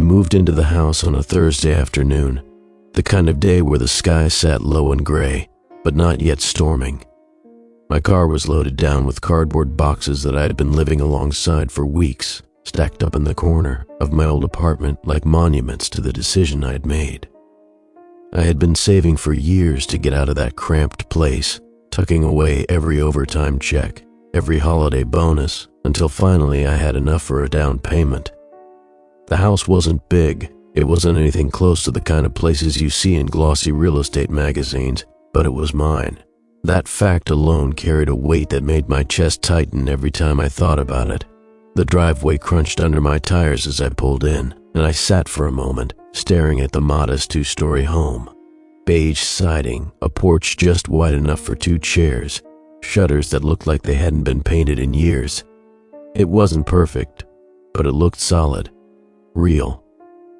moved into the house on a Thursday afternoon, the kind of day where the sky sat low and gray, but not yet storming. My car was loaded down with cardboard boxes that I had been living alongside for weeks, stacked up in the corner of my old apartment like monuments to the decision I had made. I had been saving for years to get out of that cramped place, tucking away every overtime check, every holiday bonus, until finally I had enough for a down payment. The house wasn't big. It wasn't anything close to the kind of places you see in glossy real estate magazines, but it was mine. That fact alone carried a weight that made my chest tighten every time I thought about it. The driveway crunched under my tires as I pulled in, and I sat for a moment, staring at the modest two-story home. Beige siding, a porch just wide enough for 2 chairs, shutters that looked like they hadn't been painted in years. It wasn't perfect, but it looked solid, real,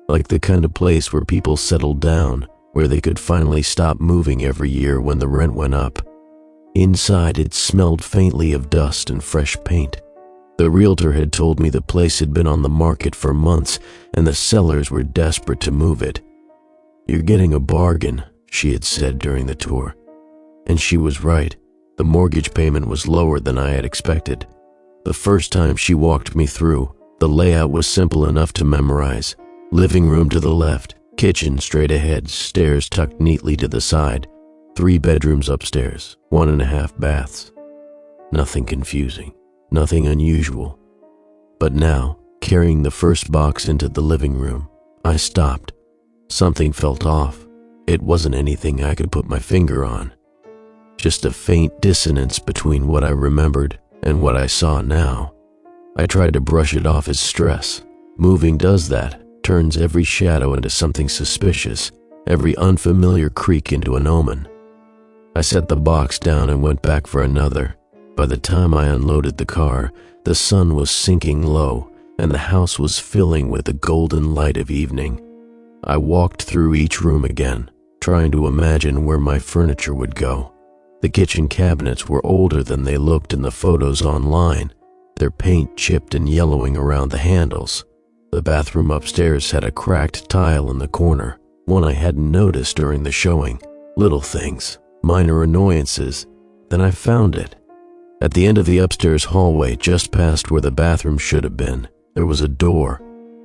like the kind of place where people settled down, where they could finally stop moving every year when the rent went up. Inside, it smelled faintly of dust and fresh paint. The realtor had told me the place had been on the market for months and the sellers were desperate to move it. "You're getting a bargain," she had said during the tour. And she was right. The mortgage payment was lower than I had expected. The first time she walked me through, the layout was simple enough to memorize. Living room to the left, kitchen straight ahead, stairs tucked neatly to the side, 3 bedrooms upstairs, 1.5 baths. Nothing confusing, nothing unusual. But now, carrying the first box into the living room, I stopped. Something felt off. It wasn't anything I could put my finger on. Just a faint dissonance between what I remembered and what I saw now. I tried to brush it off as stress. Moving does that, turns every shadow into something suspicious, every unfamiliar creak into an omen. I set the box down and went back for another. By the time I unloaded the car, the sun was sinking low, and the house was filling with the golden light of evening. I walked through each room again, trying to imagine where my furniture would go. The kitchen cabinets were older than they looked in the photos online, their paint chipped and yellowing around the handles. The bathroom upstairs had a cracked tile in the corner, one I hadn't noticed during the showing. Little things, minor annoyances. Then I found it. At the end of the upstairs hallway, just past where the bathroom should have been, there was a door.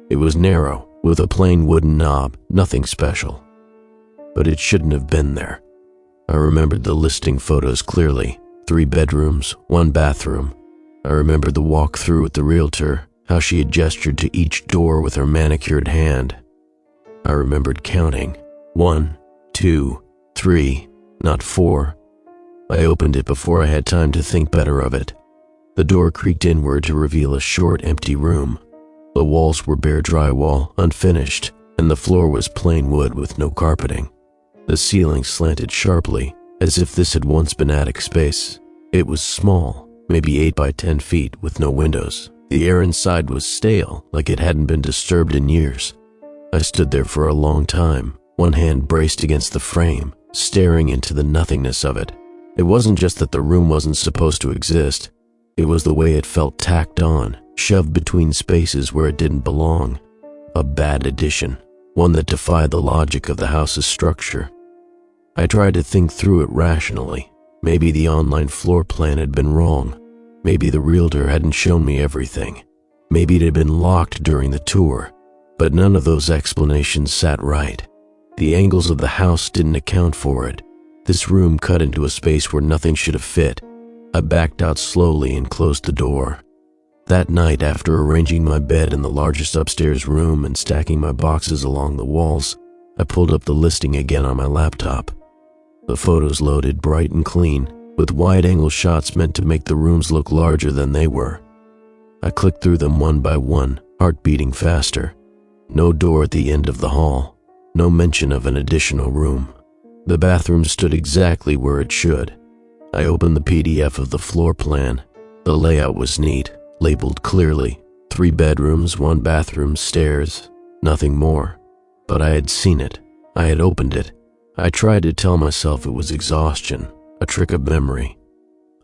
It was narrow, with a plain wooden knob, nothing special. But it shouldn't have been there. I remembered the listing photos clearly. 3 bedrooms, 1 bathroom. I remembered the walk through with the realtor, how she had gestured to each door with her manicured hand. I remembered counting. 1, 2, 3, not 4. I opened it before I had time to think better of it. The door creaked inward to reveal a short, empty room. The walls were bare drywall, unfinished, and the floor was plain wood with no carpeting. The ceiling slanted sharply, as if this had once been attic space. It was small, maybe 8 by 10 feet, with no windows. The air inside was stale, like it hadn't been disturbed in years. I stood there for a long time, one hand braced against the frame, staring into the nothingness of it. It wasn't just that the room wasn't supposed to exist. It was the way it felt tacked on, shoved between spaces where it didn't belong. A bad addition, one that defied the logic of the house's structure. I tried to think through it rationally. Maybe the online floor plan had been wrong. Maybe the realtor hadn't shown me everything. Maybe it had been locked during the tour. But none of those explanations sat right. The angles of the house didn't account for it. This room cut into a space where nothing should have fit. I backed out slowly and closed the door. That night, after arranging my bed in the largest upstairs room and stacking my boxes along the walls, I pulled up the listing again on my laptop. The photos loaded bright and clean, with wide-angle shots meant to make the rooms look larger than they were. I clicked through them one by one, heart beating faster. No door at the end of the hall. No mention of an additional room. The bathroom stood exactly where it should. I opened the PDF of the floor plan. The layout was neat, labeled clearly. 3 bedrooms, 1 bathroom, stairs, nothing more. But I had seen it. I had opened it. I tried to tell myself it was exhaustion, a trick of memory.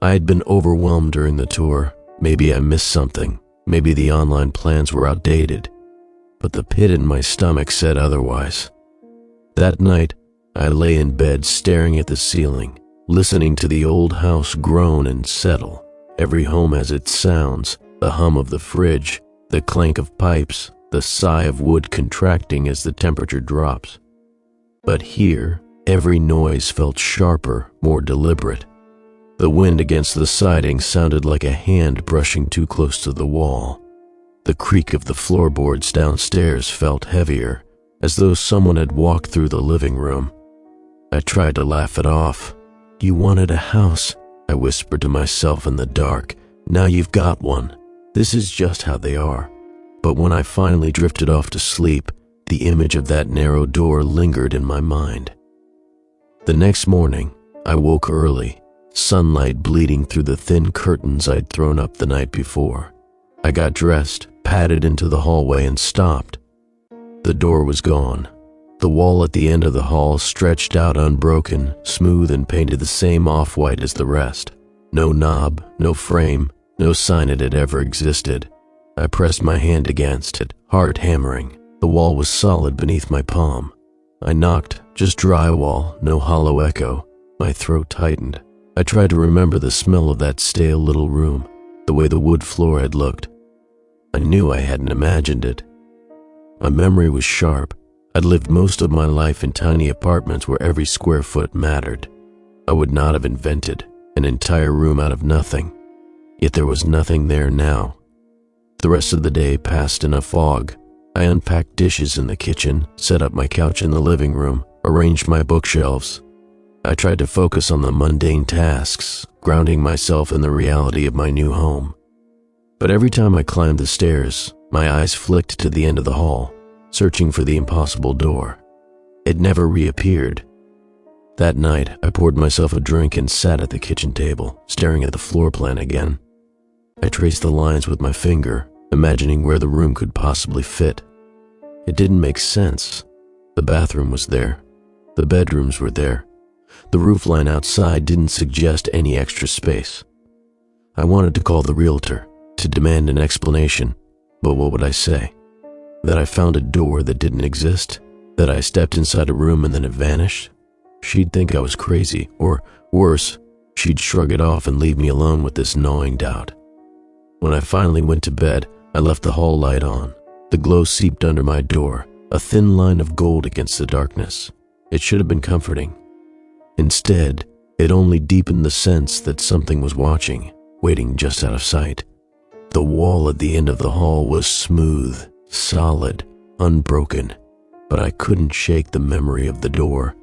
I had been overwhelmed during the tour. Maybe I missed something. Maybe the online plans were outdated. but the pit in my stomach said otherwise. That night, I lay in bed staring at the ceiling, listening to the old house groan and settle. Every home has its sounds, the hum of the fridge, the clank of pipes, the sigh of wood contracting as the temperature drops. But here, every noise felt sharper, more deliberate. The wind against the siding sounded like a hand brushing too close to the wall. The creak of the floorboards downstairs felt heavier, as though someone had walked through the living room. I tried to laugh it off. "You wanted a house," I whispered to myself in the dark. "Now you've got one. This is just how they are." But when I finally drifted off to sleep, the image of that narrow door lingered in my mind. The next morning, I woke early, sunlight bleeding through the thin curtains I'd thrown up the night before. I got dressed, padded into the hallway, and stopped. The door was gone. The wall at the end of the hall stretched out unbroken, smooth and painted the same off-white as the rest. No knob, no frame, no sign it had ever existed. I pressed my hand against it, heart hammering. The wall was solid beneath my palm. I knocked, just drywall, no hollow echo. My throat tightened. I tried to remember the smell of that stale little room, the way the wood floor had looked. I knew I hadn't imagined it. My memory was sharp. I'd lived most of my life in tiny apartments where every square foot mattered. I would not have invented an entire room out of nothing. Yet there was nothing there now. The rest of the day passed in a fog. I unpacked dishes in the kitchen, set up my couch in the living room, arranged my bookshelves. I tried to focus on the mundane tasks, grounding myself in the reality of my new home. But every time I climbed the stairs, my eyes flicked to the end of the hall, searching for the impossible door. It never reappeared. That night, I poured myself a drink and sat at the kitchen table, staring at the floor plan again. I traced the lines with my finger, imagining where the room could possibly fit. It didn't make sense. The bathroom was there. The bedrooms were there. The roofline outside didn't suggest any extra space. I wanted to call the realtor, to demand an explanation, but what would I say? That I found a door that didn't exist? That I stepped inside a room and then it vanished? She'd think I was crazy, or worse, she'd shrug it off and leave me alone with this gnawing doubt. When I finally went to bed, I left the hall light on. The glow seeped under my door, a thin line of gold against the darkness. It should have been comforting. Instead, it only deepened the sense that something was watching, waiting just out of sight. The wall at the end of the hall was smooth, solid, unbroken, but I couldn't shake the memory of the door,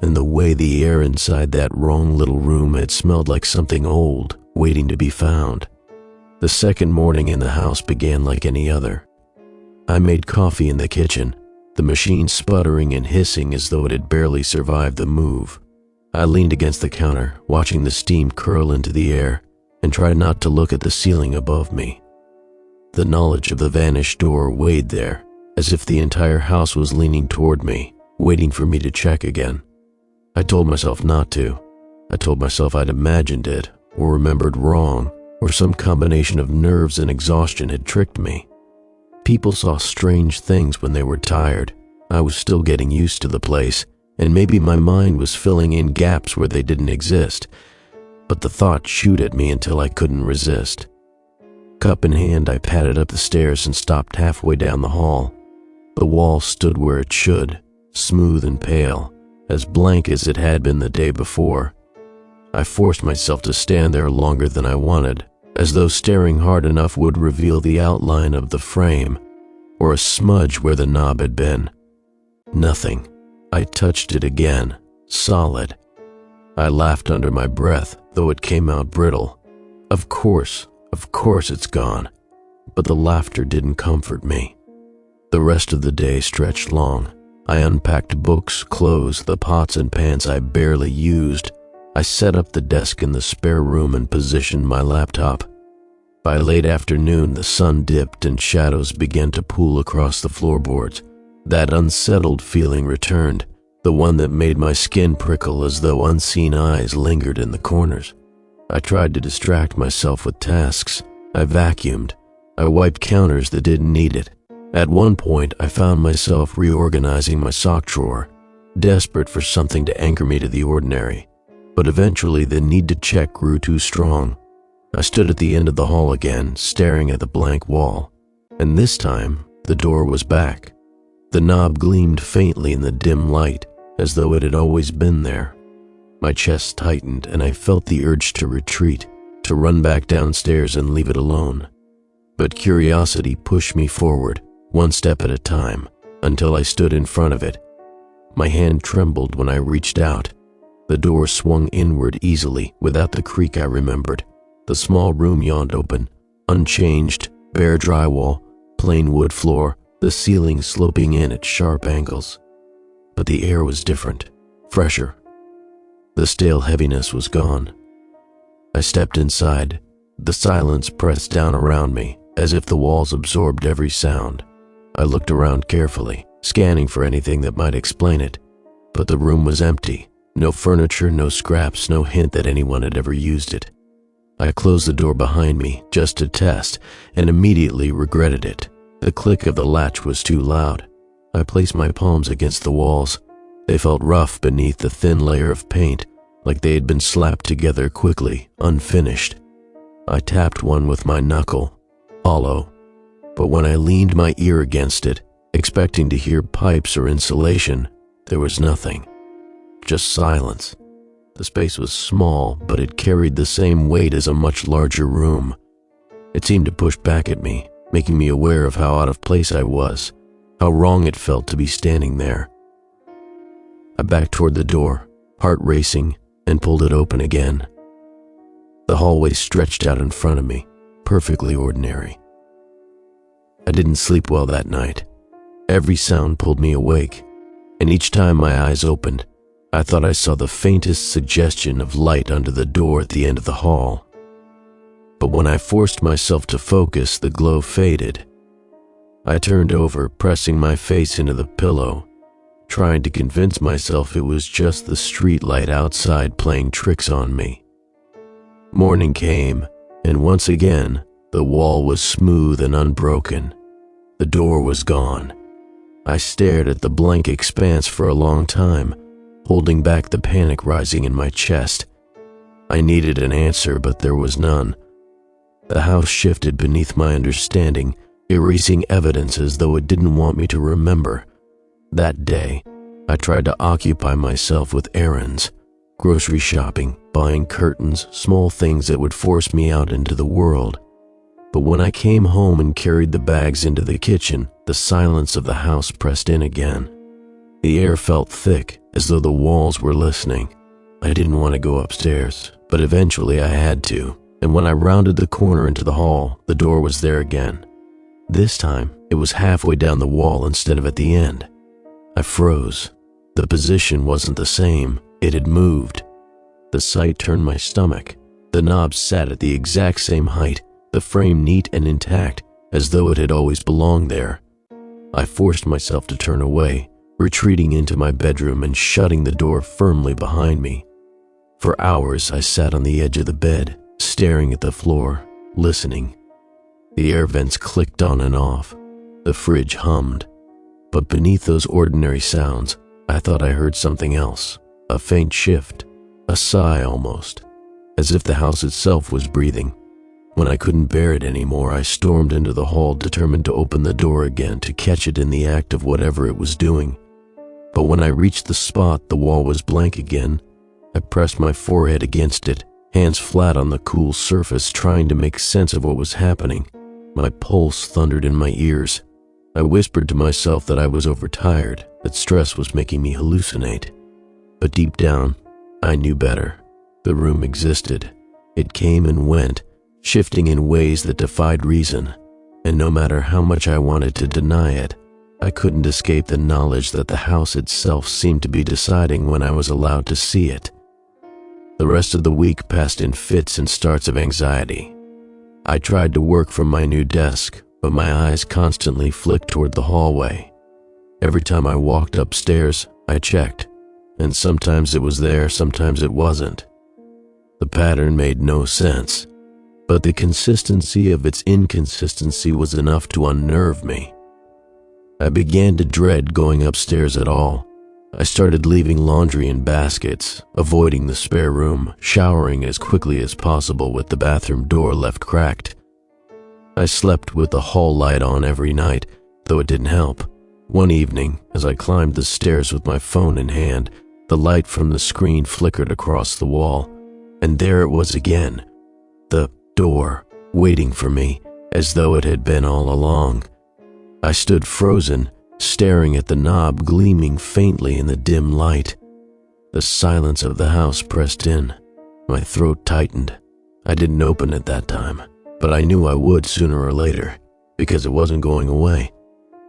and the way the air inside that wrong little room had smelled like something old, waiting to be found. The second morning in the house began like any other. I made coffee in the kitchen, the machine sputtering and hissing as though it had barely survived the move. I leaned against the counter, watching the steam curl into the air, and tried not to look at the ceiling above me. The knowledge of the vanished door weighed there, as if the entire house was leaning toward me, waiting for me to check again. I told myself not to. I told myself I'd imagined it, or remembered wrong, or some combination of nerves and exhaustion had tricked me. People saw strange things when they were tired. I was still getting used to the place, and maybe my mind was filling in gaps where they didn't exist. But the thought chewed at me until I couldn't resist. Cup in hand, I padded up the stairs and stopped halfway down the hall. The wall stood where it should, smooth and pale, as blank as it had been the day before. I forced myself to stand there longer than I wanted, as though staring hard enough would reveal the outline of the frame, or a smudge where the knob had been. Nothing. I touched it again, solid. I laughed under my breath, though it came out brittle. Of course it's gone. But the laughter didn't comfort me. The rest of the day stretched long. I unpacked books, clothes, the pots and pans I barely used. I set up the desk in the spare room and positioned my laptop. By late afternoon, the sun dipped and shadows began to pool across the floorboards. That unsettled feeling returned, the one that made my skin prickle as though unseen eyes lingered in the corners. I tried to distract myself with tasks. I vacuumed. I wiped counters that didn't need it. At one point, I found myself reorganizing my sock drawer, desperate for something to anchor me to the ordinary. But eventually, the need to check grew too strong. I stood at the end of the hall again, staring at the blank wall. And this time, the door was back. The knob gleamed faintly in the dim light, as though it had always been there. My chest tightened, and I felt the urge to retreat, to run back downstairs and leave it alone. But curiosity pushed me forward, one step at a time, until I stood in front of it. My hand trembled when I reached out. The door swung inward easily, without the creak I remembered. The small room yawned open, unchanged, bare drywall, plain wood floor, the ceiling sloping in at sharp angles. But the air was different, fresher. The stale heaviness was gone. I stepped inside. The silence pressed down around me, as if the walls absorbed every sound. I looked around carefully, scanning for anything that might explain it. But the room was empty. No furniture, no scraps, no hint that anyone had ever used it. I closed the door behind me, just to test, and immediately regretted it. The click of the latch was too loud. I placed my palms against the walls. They felt rough beneath the thin layer of paint, like they had been slapped together quickly, unfinished. I tapped one with my knuckle, hollow. But when I leaned my ear against it, expecting to hear pipes or insulation, there was nothing. Just silence. The space was small, but it carried the same weight as a much larger room. It seemed to push back at me, making me aware of how out of place I was, how wrong it felt to be standing there. I backed toward the door, heart racing, and pulled it open again. The hallway stretched out in front of me, perfectly ordinary. I didn't sleep well that night. Every sound pulled me awake, and each time my eyes opened, I thought I saw the faintest suggestion of light under the door at the end of the hall. But when I forced myself to focus, the glow faded. I turned over, pressing my face into the pillow, trying to convince myself it was just the street light outside playing tricks on me. Morning came, and once again, the wall was smooth and unbroken. The door was gone. I stared at the blank expanse for a long time, holding back the panic rising in my chest. I needed an answer, but there was none. The house shifted beneath my understanding, erasing evidence as though it didn't want me to remember. That day, I tried to occupy myself with errands, grocery shopping, buying curtains, small things that would force me out into the world. But when I came home and carried the bags into the kitchen, the silence of the house pressed in again. The air felt thick, as though the walls were listening. I didn't want to go upstairs, but eventually I had to, and when I rounded the corner into the hall, the door was there again. This time, it was halfway down the wall instead of at the end. I froze. The position wasn't the same. It had moved. The sight turned my stomach. The knob sat at the exact same height, the frame neat and intact, as though it had always belonged there. I forced myself to turn away, retreating into my bedroom and shutting the door firmly behind me. For hours, I sat on the edge of the bed, staring at the floor, listening. The air vents clicked on and off. The fridge hummed. But beneath those ordinary sounds, I thought I heard something else, a faint shift, a sigh almost, as if the house itself was breathing. When I couldn't bear it anymore, I stormed into the hall, determined to open the door again, to catch it in the act of whatever it was doing. But when I reached the spot, the wall was blank again. I pressed my forehead against it, hands flat on the cool surface, trying to make sense of what was happening. My pulse thundered in my ears. I whispered to myself that I was overtired, that stress was making me hallucinate. But deep down, I knew better. The room existed. It came and went, shifting in ways that defied reason, and no matter how much I wanted to deny it, I couldn't escape the knowledge that the house itself seemed to be deciding when I was allowed to see it. The rest of the week passed in fits and starts of anxiety. I tried to work from my new desk, but my eyes constantly flicked toward the hallway. Every time I walked upstairs, I checked, and sometimes it was there, sometimes it wasn't. The pattern made no sense, but the consistency of its inconsistency was enough to unnerve me. I began to dread going upstairs at all. I started leaving laundry in baskets, avoiding the spare room, showering as quickly as possible with the bathroom door left cracked. I slept with the hall light on every night, though it didn't help. One evening, as I climbed the stairs with my phone in hand, the light from the screen flickered across the wall, and there it was again, the door, waiting for me, as though it had been all along. I stood frozen, staring at the knob gleaming faintly in the dim light. The silence of the house pressed in. My throat tightened. I didn't open it that time, but I knew I would sooner or later, because it wasn't going away.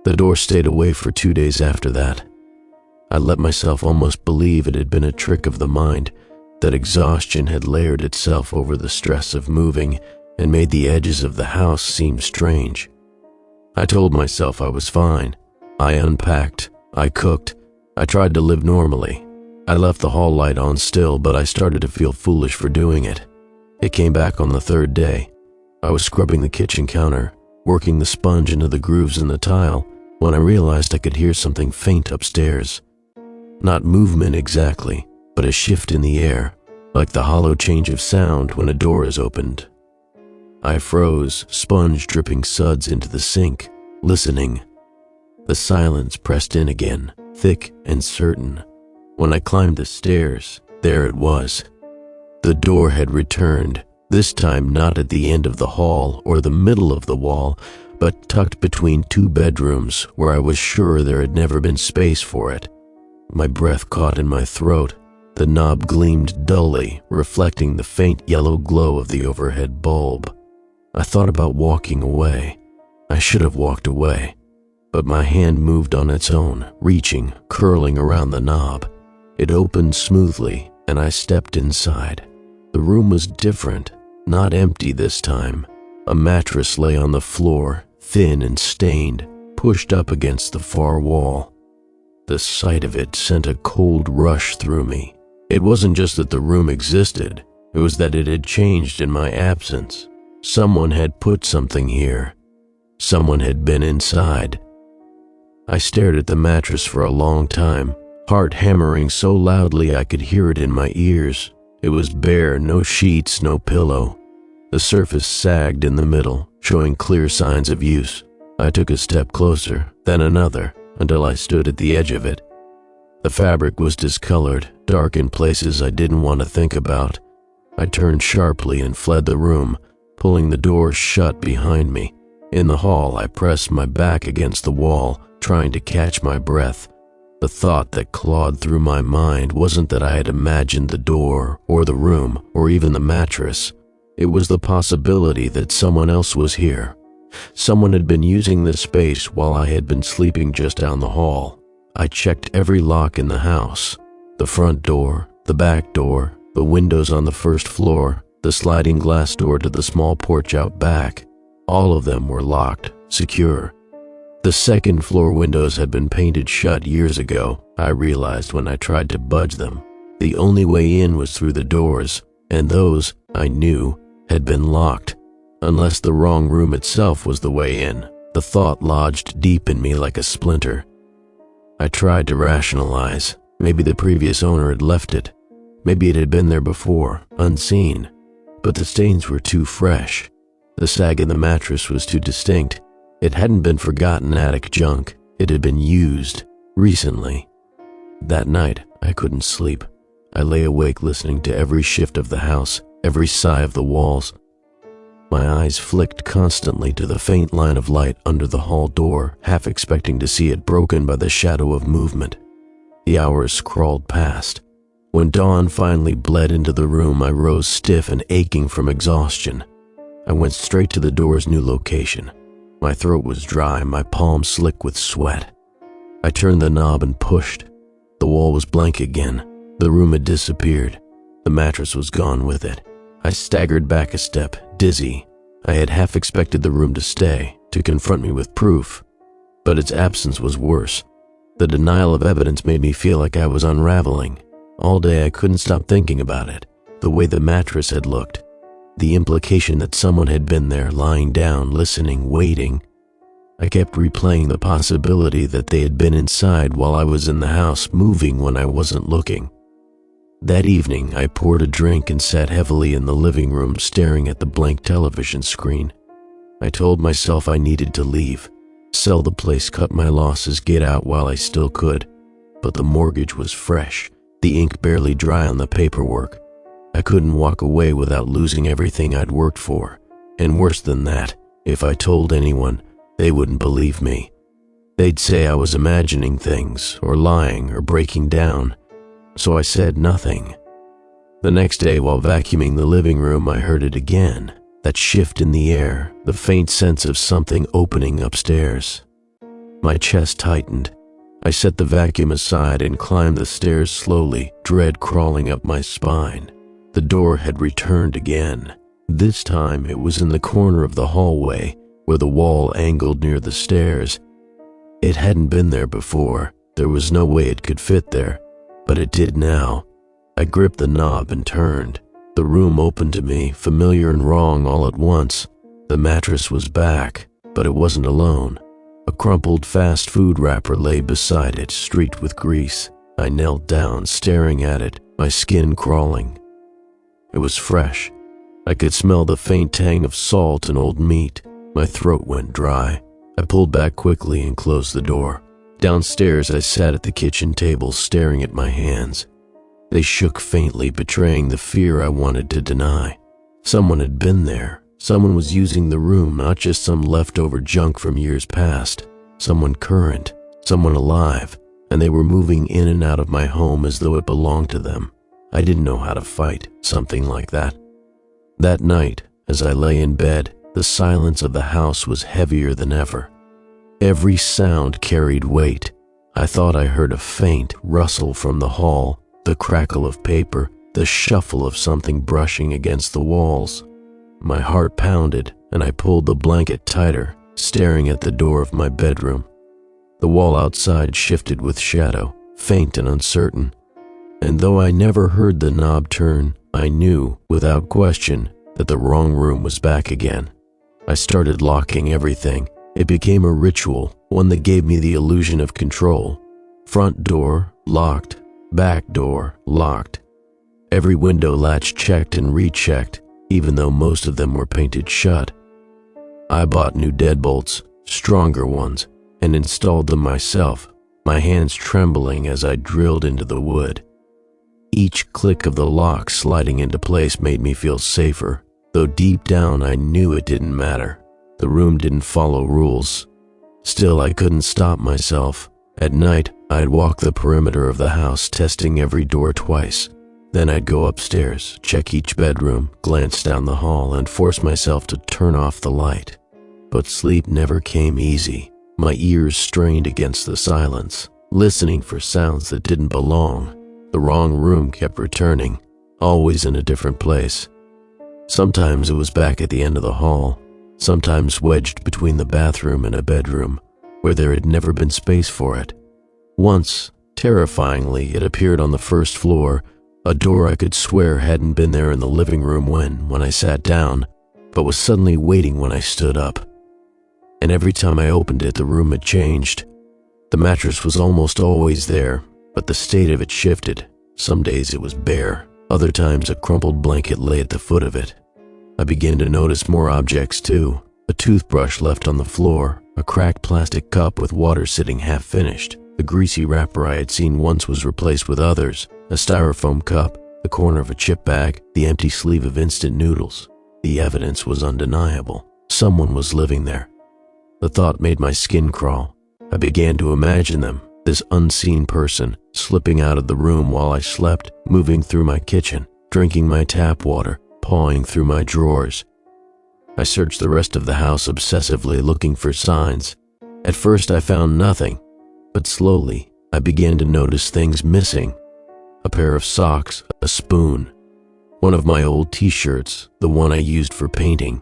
The door stayed away for 2 days after that. I let myself almost believe it had been a trick of the mind, that exhaustion had layered itself over the stress of moving and made the edges of the house seem strange. I told myself I was fine. I unpacked, I cooked, I tried to live normally. I left the hall light on still, but I started to feel foolish for doing it. It came back on the third day. I was scrubbing the kitchen counter, working the sponge into the grooves in the tile, when I realized I could hear something faint upstairs. Not movement exactly, but a shift in the air, like the hollow change of sound when a door is opened. I froze, sponge dripping suds into the sink, listening. The silence pressed in again, thick and certain. When I climbed the stairs, there it was. The door had returned, this time not at the end of the hall or the middle of the wall, but tucked between 2 bedrooms where I was sure there had never been space for it. My breath caught in my throat. The knob gleamed dully, reflecting the faint yellow glow of the overhead bulb. I thought about walking away. I should have walked away, but my hand moved on its own, reaching, curling around the knob. It opened smoothly, and I stepped inside. The room was different, not empty this time. A mattress lay on the floor, thin and stained, pushed up against the far wall. The sight of it sent a cold rush through me. It wasn't just that the room existed, it was that it had changed in my absence. Someone had put something here. Someone had been inside. I stared at the mattress for a long time, heart hammering so loudly I could hear it in my ears. It was bare, no sheets, no pillow. The surface sagged in the middle, showing clear signs of use. I took a step closer, then another, until I stood at the edge of it. The fabric was discolored, dark in places I didn't want to think about. I turned sharply and fled the room, pulling the door shut behind me. In the hall, I pressed my back against the wall, trying to catch my breath. The thought that clawed through my mind wasn't that I had imagined the door, or the room, or even the mattress. It was the possibility that someone else was here. Someone had been using this space while I had been sleeping just down the hall. I checked every lock in the house. The front door, the back door, the windows on the first floor, the sliding glass door to the small porch out back. All of them were locked, secure. The second floor windows had been painted shut years ago, I realized when I tried to budge them. The only way in was through the doors, and those, I knew, had been locked. Unless the wrong room itself was the way in. The thought lodged deep in me like a splinter. I tried to rationalize. Maybe the previous owner had left it. Maybe it had been there before, unseen. But the stains were too fresh. The sag in the mattress was too distinct. It hadn't been forgotten attic junk. It had been used, recently. That night, I couldn't sleep. I lay awake listening to every shift of the house, every sigh of the walls. My eyes flicked constantly to the faint line of light under the hall door, half expecting to see it broken by the shadow of movement. The hours crawled past. When dawn finally bled into the room, I rose stiff and aching from exhaustion. I went straight to the door's new location. My throat was dry, my palms slick with sweat. I turned the knob and pushed. The wall was blank again. The room had disappeared. The mattress was gone with it. I staggered back a step, dizzy. I had half expected the room to stay, to confront me with proof. But its absence was worse. The denial of evidence made me feel like I was unraveling. All day I couldn't stop thinking about it, the way the mattress had looked, the implication that someone had been there, lying down, listening, waiting. I kept replaying the possibility that they had been inside while I was in the house, moving when I wasn't looking. That evening, I poured a drink and sat heavily in the living room staring at the blank television screen. I told myself I needed to leave, sell the place, cut my losses, get out while I still could. But the mortgage was fresh, the ink barely dry on the paperwork. I couldn't walk away without losing everything I'd worked for. And worse than that, if I told anyone, they wouldn't believe me. They'd say I was imagining things, or lying, or breaking down. So I said nothing. The next day, while vacuuming the living room, I heard it again. That shift in the air, the faint sense of something opening upstairs. My chest tightened. I set the vacuum aside and climbed the stairs slowly, dread crawling up my spine. The door had returned again. This time it was in the corner of the hallway, where the wall angled near the stairs. It hadn't been there before. There was no way it could fit there, but it did now. I gripped the knob and turned. The room opened to me, familiar and wrong all at once. The mattress was back, but it wasn't alone. A crumpled fast food wrapper lay beside it, streaked with grease. I knelt down, staring at it, my skin crawling. It was fresh. I could smell the faint tang of salt and old meat. My throat went dry. I pulled back quickly and closed the door. Downstairs, I sat at the kitchen table, staring at my hands. They shook faintly, betraying the fear I wanted to deny. Someone had been there. Someone was using the room, not just some leftover junk from years past. Someone current, someone alive, and they were moving in and out of my home as though it belonged to them. I didn't know how to fight something like that. That night, as I lay in bed, the silence of the house was heavier than ever. Every sound carried weight. I thought I heard a faint rustle from the hall, the crackle of paper, the shuffle of something brushing against the walls. My heart pounded, and I pulled the blanket tighter, staring at the door of my bedroom. The wall outside shifted with shadow, faint and uncertain. And though I never heard the knob turn, I knew, without question, that the wrong room was back again. I started locking everything. It became a ritual, one that gave me the illusion of control. Front door, locked. Back door, locked. Every window latch checked and rechecked, even though most of them were painted shut. I bought new deadbolts, stronger ones, and installed them myself, my hands trembling as I drilled into the wood. Each click of the lock sliding into place made me feel safer, though deep down I knew it didn't matter. The room didn't follow rules. Still, I couldn't stop myself. At night, I'd walk the perimeter of the house, testing every door twice. Then I'd go upstairs, check each bedroom, glance down the hall, and force myself to turn off the light. But sleep never came easy. My ears strained against the silence, listening for sounds that didn't belong. The wrong room kept returning, always in a different place. Sometimes it was back at the end of the hall, sometimes wedged between the bathroom and a bedroom, where there had never been space for it. Once, terrifyingly, it appeared on the first floor, a door I could swear hadn't been there in the living room when I sat down, but was suddenly waiting when I stood up. And every time I opened it, the room had changed. The mattress was almost always there, but the state of it shifted. Some days it was bare, other times a crumpled blanket lay at the foot of it. I began to notice more objects too. A toothbrush left on the floor, a cracked plastic cup with water sitting half-finished. The greasy wrapper I had seen once was replaced with others, a styrofoam cup, the corner of a chip bag, the empty sleeve of instant noodles. The evidence was undeniable. Someone was living there. The thought made my skin crawl. I began to imagine them, this unseen person, slipping out of the room while I slept, moving through my kitchen, drinking my tap water, pawing through my drawers. I searched the rest of the house obsessively, looking for signs. At first I found nothing, but slowly I began to notice things missing. A pair of socks, a spoon, one of my old t-shirts, the one I used for painting.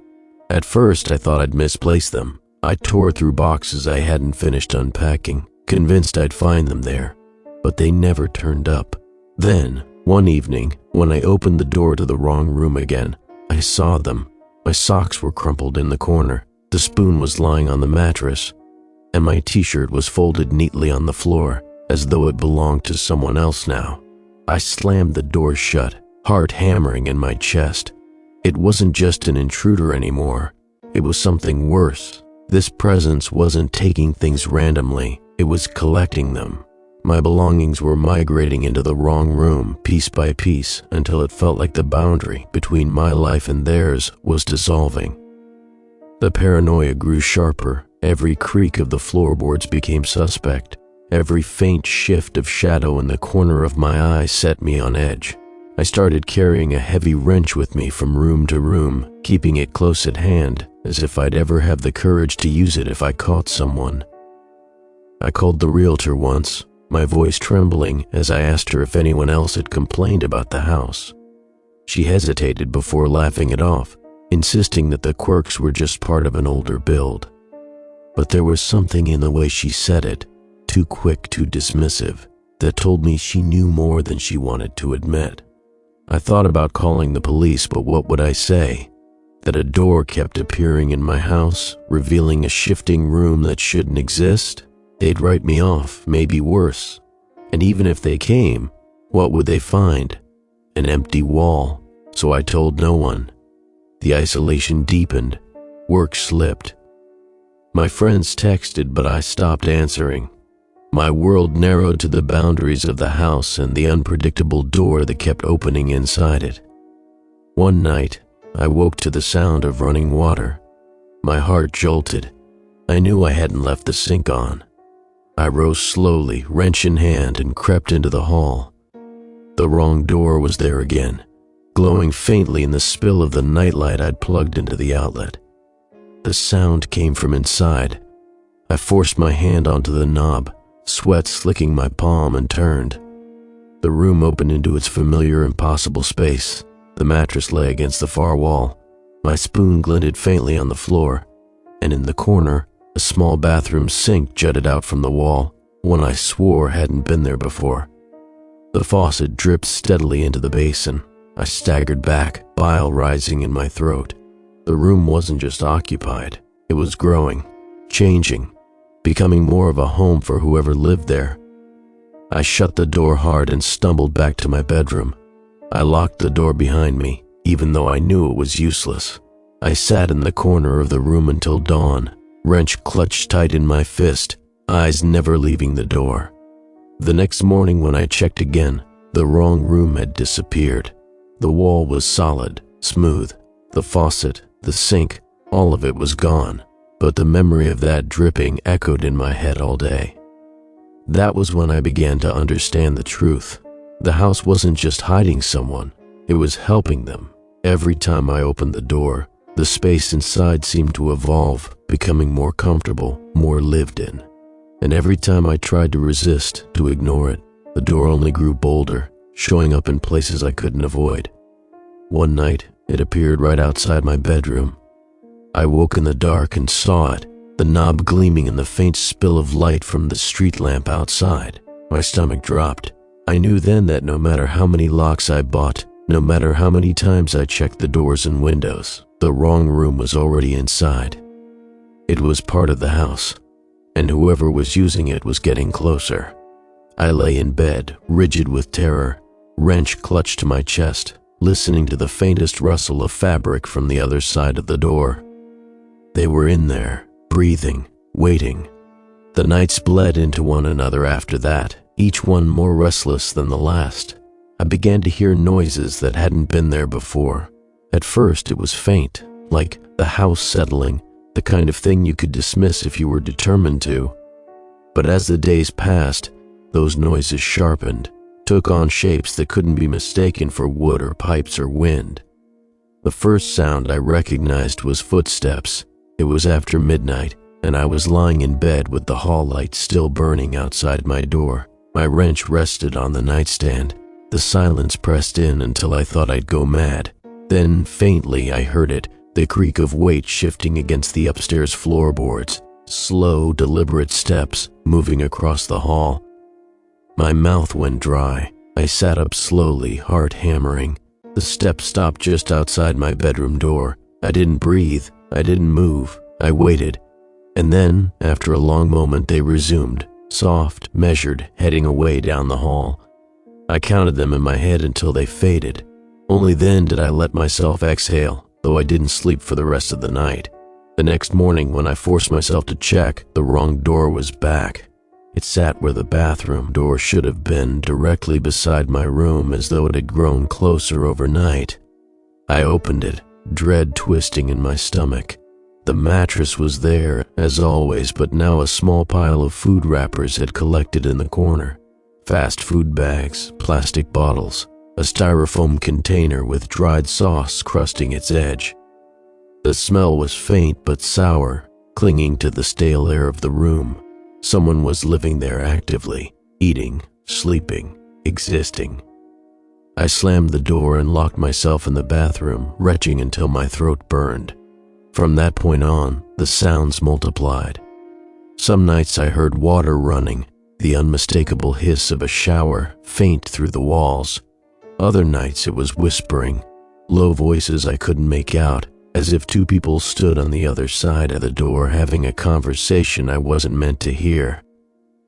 At first I thought I'd misplaced them. I tore through boxes I hadn't finished unpacking, convinced I'd find them there, but they never turned up. Then, one evening, when I opened the door to the wrong room again, I saw them. My socks were crumpled in the corner. The spoon was lying on the mattress. and my t-shirt was folded neatly on the floor, as though it belonged to someone else now. I slammed the door shut, heart hammering in my chest. It wasn't just an intruder anymore. It was something worse. This presence wasn't taking things randomly. It was collecting them. My belongings were migrating into the wrong room piece by piece until it felt like the boundary between my life and theirs was dissolving. The paranoia grew sharper. Every creak of the floorboards became suspect. Every faint shift of shadow in the corner of my eye set me on edge. I started carrying a heavy wrench with me from room to room, keeping it close at hand, as if I'd ever have the courage to use it if I caught someone. I called the realtor once, my voice trembling as I asked her if anyone else had complained about the house. She hesitated before laughing it off, insisting that the quirks were just part of an older build. But there was something in the way she said it, too quick, too dismissive, that told me she knew more than she wanted to admit. I thought about calling the police, but what would I say? That a door kept appearing in my house, revealing a shifting room that shouldn't exist? They'd write me off, maybe worse. And even if they came, what would they find? An empty wall. So I told no one. The isolation deepened. Work slipped. My friends texted, but I stopped answering. My world narrowed to the boundaries of the house and the unpredictable door that kept opening inside it. One night, I woke to the sound of running water. My heart jolted. I knew I hadn't left the sink on. I rose slowly, wrench in hand, and crept into the hall. The wrong door was there again, glowing faintly in the spill of the nightlight I'd plugged into the outlet. The sound came from inside. I forced my hand onto the knob, sweat slicking my palm, and turned. The room opened into its familiar, impossible space. The mattress lay against the far wall. My spoon glinted faintly on the floor, and in the corner, a small bathroom sink jutted out from the wall, one I swore hadn't been there before. The faucet dripped steadily into the basin. I staggered back, bile rising in my throat. The room wasn't just occupied. It was growing, changing, becoming more of a home for whoever lived there. I shut the door hard and stumbled back to my bedroom. I locked the door behind me, even though I knew it was useless. I sat in the corner of the room until dawn, wrench clutched tight in my fist, eyes never leaving the door. The next morning when I checked again, the wrong room had disappeared. The wall was solid, smooth. The faucet, the sink, all of it was gone. But the memory of that dripping echoed in my head all day. That was when I began to understand the truth. The house wasn't just hiding someone, it was helping them. Every time I opened the door, the space inside seemed to evolve, becoming more comfortable, more lived in. And every time I tried to resist, to ignore it, the door only grew bolder, showing up in places I couldn't avoid. One night, it appeared right outside my bedroom. I woke in the dark and saw it, the knob gleaming in the faint spill of light from the street lamp outside. My stomach dropped. I knew then that no matter how many locks I bought, no matter how many times I checked the doors and windows, the wrong room was already inside. It was part of the house, and whoever was using it was getting closer. I lay in bed, rigid with terror, wrench clutched to my chest, listening to the faintest rustle of fabric from the other side of the door. They were in there, breathing, waiting. The nights bled into one another after that, each one more restless than the last. I began to hear noises that hadn't been there before. At first it was faint, like the house settling, the kind of thing you could dismiss if you were determined to. But as the days passed, those noises sharpened, took on shapes that couldn't be mistaken for wood or pipes or wind. The first sound I recognized was footsteps. It was after midnight, and I was lying in bed with the hall light still burning outside my door. My wrench rested on the nightstand. The silence pressed in until I thought I'd go mad. Then, faintly, I heard it, the creak of weight shifting against the upstairs floorboards, slow, deliberate steps moving across the hall. My mouth went dry. I sat up slowly, heart hammering. The steps stopped just outside my bedroom door. I didn't breathe. I didn't move. I waited. And then, after a long moment, they resumed, soft, measured, heading away down the hall. I counted them in my head until they faded. Only then did I let myself exhale, though I didn't sleep for the rest of the night. The next morning, when I forced myself to check, the wrong door was back. It sat where the bathroom door should have been, directly beside my room, as though it had grown closer overnight. I opened it, dread twisting in my stomach. The mattress was there, as always, but now a small pile of food wrappers had collected in the corner. Fast food bags, plastic bottles, a styrofoam container with dried sauce crusting its edge. The smell was faint but sour, clinging to the stale air of the room. Someone was living there actively, eating, sleeping, existing. I slammed the door and locked myself in the bathroom, retching until my throat burned. From that point on, the sounds multiplied. Some nights I heard water running, the unmistakable hiss of a shower, faint through the walls. Other nights it was whispering, low voices I couldn't make out, as if two people stood on the other side of the door having a conversation I wasn't meant to hear.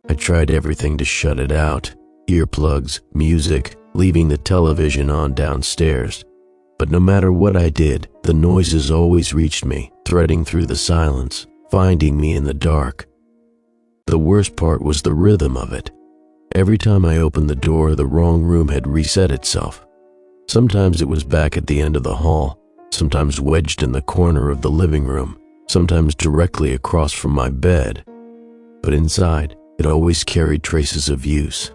I tried everything to shut it out, earplugs, music, leaving the television on downstairs. But no matter what I did, the noises always reached me, threading through the silence, finding me in the dark. The worst part was the rhythm of it. Every time I opened the door, the wrong room had reset itself. Sometimes it was back at the end of the hall, sometimes wedged in the corner of the living room, sometimes directly across from my bed. But inside, it always carried traces of use.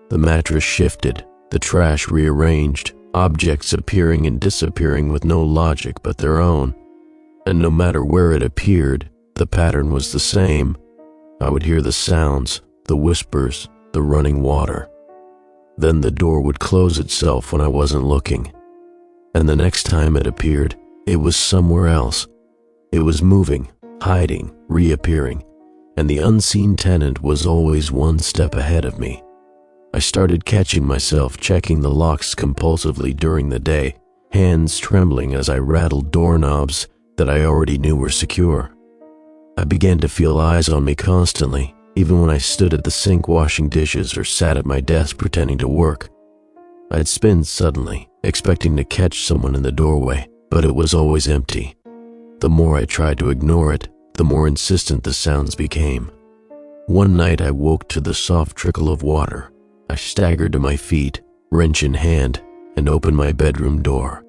The mattress shifted, the trash rearranged, objects appearing and disappearing with no logic but their own. And no matter where it appeared, the pattern was the same. I would hear the sounds, the whispers, the running water. Then the door would close itself when I wasn't looking. And the next time it appeared, it was somewhere else. It was moving, hiding, reappearing, and the unseen tenant was always one step ahead of me. I started catching myself checking the locks compulsively during the day, hands trembling as I rattled doorknobs that I already knew were secure. I began to feel eyes on me constantly, even when I stood at the sink washing dishes or sat at my desk pretending to work. I'd spin suddenly, expecting to catch someone in the doorway, but it was always empty. The more I tried to ignore it, the more insistent the sounds became. One night I woke to the soft trickle of water. I staggered to my feet, wrench in hand, and opened my bedroom door.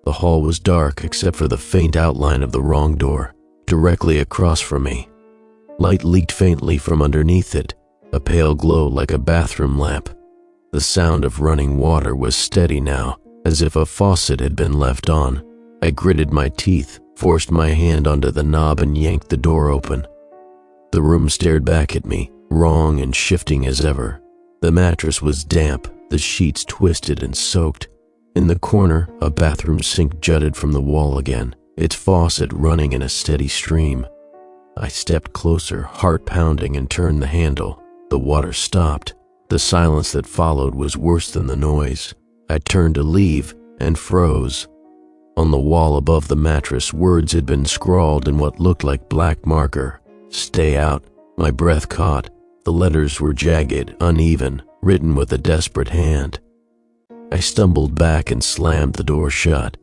The hall was dark except for the faint outline of the wrong door, directly across from me. Light leaked faintly from underneath it, a pale glow like a bathroom lamp. The sound of running water was steady now, as if a faucet had been left on. I gritted my teeth, forced my hand onto the knob and yanked the door open. The room stared back at me, wrong and shifting as ever. The mattress was damp, the sheets twisted and soaked. In the corner, a bathroom sink jutted from the wall again, its faucet running in a steady stream. I stepped closer, heart pounding, and turned the handle. The water stopped. The silence that followed was worse than the noise. I turned to leave and froze. On the wall above the mattress, words had been scrawled in what looked like black marker. "Stay out." My breath caught. The letters were jagged, uneven, written with a desperate hand. I stumbled back and slammed the door shut.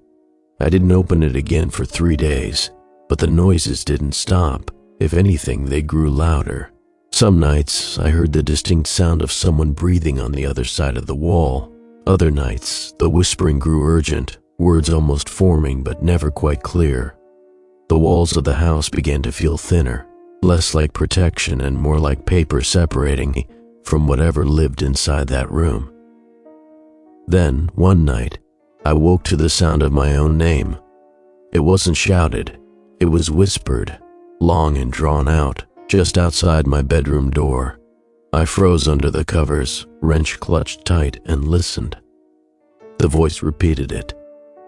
I didn't open it again for 3 days, but the noises didn't stop. If anything, they grew louder. Some nights, I heard the distinct sound of someone breathing on the other side of the wall. Other nights, the whispering grew urgent, words almost forming but never quite clear. The walls of the house began to feel thinner, less like protection and more like paper separating me from whatever lived inside that room. Then, one night, I woke to the sound of my own name. It wasn't shouted, it was whispered, long and drawn out, just outside my bedroom door. I froze under the covers, wrench clutched tight, and listened. The voice repeated it,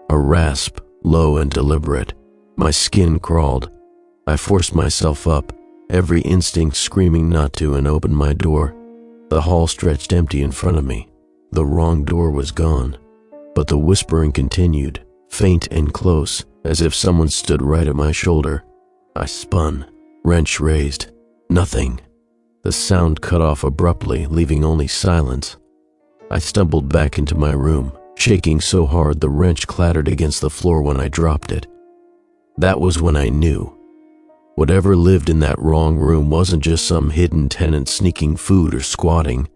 a rasp, low and deliberate. My skin crawled. I forced myself up, every instinct screaming not to, and opened my door. The hall stretched empty in front of me. The wrong door was gone, but the whispering continued, faint and close, as if someone stood right at my shoulder. I spun. Wrench raised. Nothing. The sound cut off abruptly, leaving only silence. I stumbled back into my room, shaking so hard the wrench clattered against the floor when I dropped it. That was when I knew. Whatever lived in that wrong room wasn't just some hidden tenant sneaking food or squatting.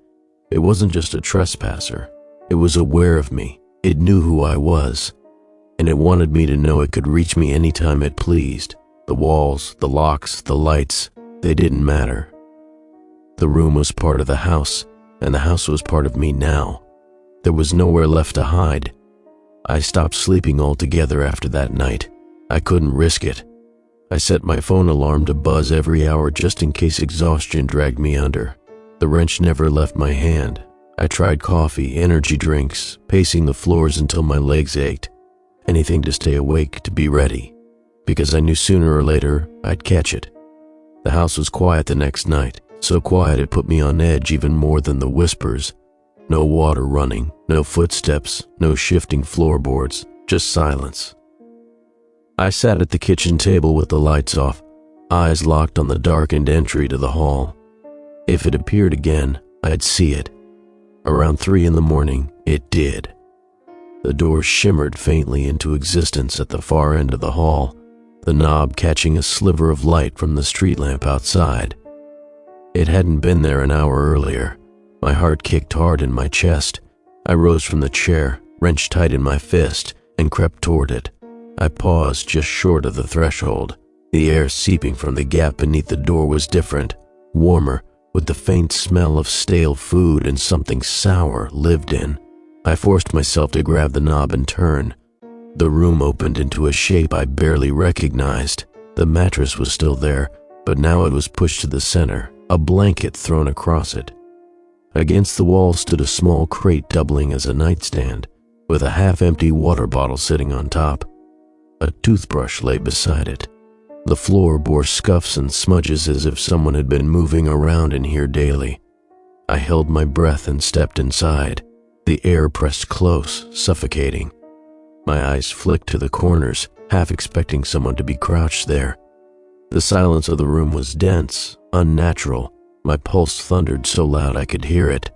It wasn't just a trespasser. It was aware of me. It knew who I was. And it wanted me to know it could reach me anytime it pleased. The walls, the locks, the lights, they didn't matter. The room was part of the house, and the house was part of me now. There was nowhere left to hide. I stopped sleeping altogether after that night. I couldn't risk it. I set my phone alarm to buzz every hour just in case exhaustion dragged me under. The wrench never left my hand. I tried coffee, energy drinks, pacing the floors until my legs ached. Anything to stay awake, to be ready. Because I knew sooner or later I'd catch it. The house was quiet the next night. So quiet it put me on edge even more than the whispers. No water running, no footsteps, no shifting floorboards, just silence. I sat at the kitchen table with the lights off, eyes locked on the darkened entry to the hall. If it appeared again, I'd see it. Around 3 a.m, it did. The door shimmered faintly into existence at the far end of the hall, the knob catching a sliver of light from the street lamp outside. It hadn't been there an hour earlier. My heart kicked hard in my chest. I rose from the chair, wrenched tight in my fist, and crept toward it. I paused just short of the threshold. The air seeping from the gap beneath the door was different, warmer, with the faint smell of stale food and something sour lived in. I forced myself to grab the knob and turn. The room opened into a shape I barely recognized. The mattress was still there, but now it was pushed to the center, a blanket thrown across it. Against the wall stood a small crate doubling as a nightstand, with a half-empty water bottle sitting on top. A toothbrush lay beside it. The floor bore scuffs and smudges as if someone had been moving around in here daily. I held my breath and stepped inside. The air pressed close, suffocating. My eyes flicked to the corners, half expecting someone to be crouched there. The silence of the room was dense, unnatural. My pulse thundered so loud I could hear it.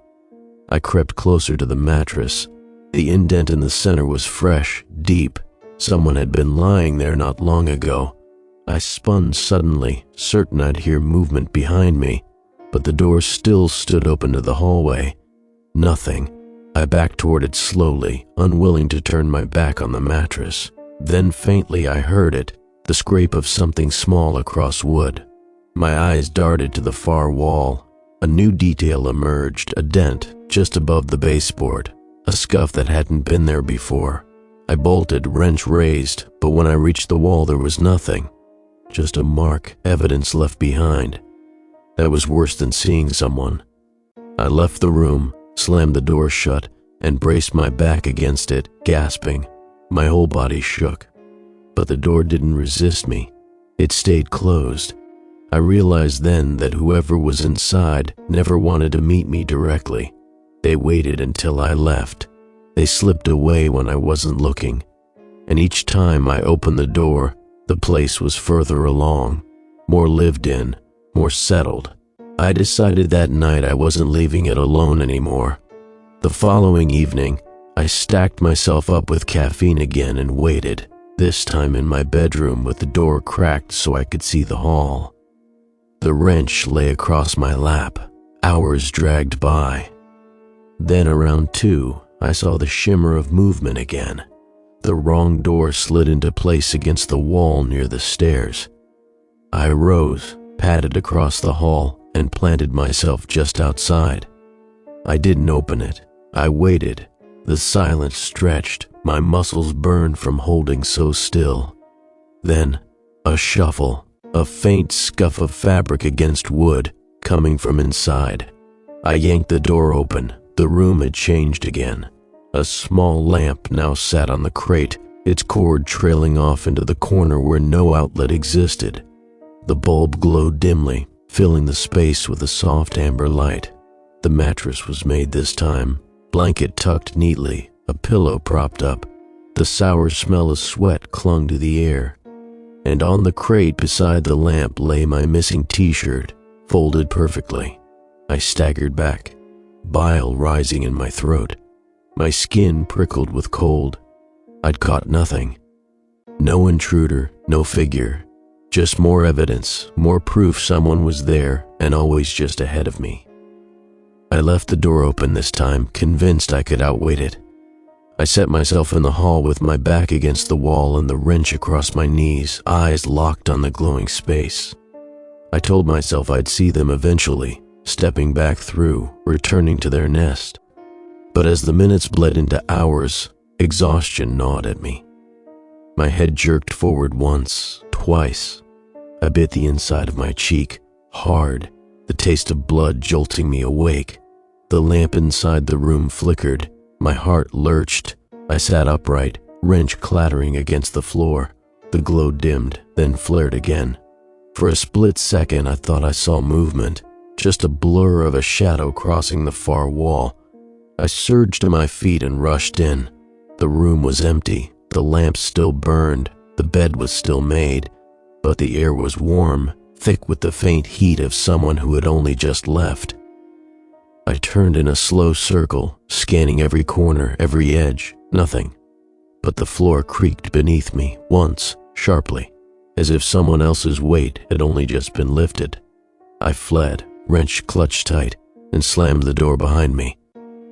I crept closer to the mattress. The indent in the center was fresh, deep. Someone had been lying there not long ago. I spun suddenly, certain I'd hear movement behind me, but the door still stood open to the hallway. Nothing. I backed toward it slowly, unwilling to turn my back on the mattress. Then faintly I heard it, the scrape of something small across wood. My eyes darted to the far wall. A new detail emerged, a dent just above the baseboard, a scuff that hadn't been there before. I bolted, wrench raised, but when I reached the wall there was nothing. Just a mark, evidence left behind. That was worse than seeing someone. I left the room, slammed the door shut, and braced my back against it, gasping. My whole body shook. But the door didn't resist me. It stayed closed. I realized then that whoever was inside never wanted to meet me directly. They waited until I left. They slipped away when I wasn't looking. And each time I opened the door, the place was further along, more lived in, more settled. I decided that night I wasn't leaving it alone anymore. The following evening, I stacked myself up with caffeine again and waited, this time in my bedroom with the door cracked so I could see the hall. The wrench lay across my lap. Hours dragged by. Then around 2, I saw the shimmer of movement again. The wrong door slid into place against the wall near the stairs. I rose, padded across the hall, and planted myself just outside. I didn't open it. I waited. The silence stretched. My muscles burned from holding so still. Then, a shuffle. A faint scuff of fabric against wood, coming from inside. I yanked the door open. The room had changed again. A small lamp now sat on the crate, its cord trailing off into the corner where no outlet existed. The bulb glowed dimly, filling the space with a soft amber light. The mattress was made this time, blanket tucked neatly, a pillow propped up. The sour smell of sweat clung to the air. and on the crate beside the lamp lay my missing t-shirt, folded perfectly. I staggered back, bile rising in my throat. My skin prickled with cold. I'd caught nothing. No intruder, no figure. Just more evidence, more proof someone was there and always just ahead of me. I left the door open this time, convinced I could outwait it. I set myself in the hall with my back against the wall and the wrench across my knees, eyes locked on the glowing space. I told myself I'd see them eventually, stepping back through, returning to their nest. But as the minutes bled into hours, exhaustion gnawed at me. My head jerked forward once, twice. I bit the inside of my cheek, hard, the taste of blood jolting me awake. The lamp inside the room flickered. My heart lurched. I sat upright, wrench clattering against the floor. The glow dimmed, then flared again. For a split second, I thought I saw movement, just a blur of a shadow crossing the far wall. I surged to my feet and rushed in. The room was empty. The lamp still burned. The bed was still made. But the air was warm, thick with the faint heat of someone who had only just left. I turned in a slow circle, scanning every corner, every edge. Nothing. But the floor creaked beneath me, once, sharply, as if someone else's weight had only just been lifted. I fled, wrench clutched tight, and slammed the door behind me.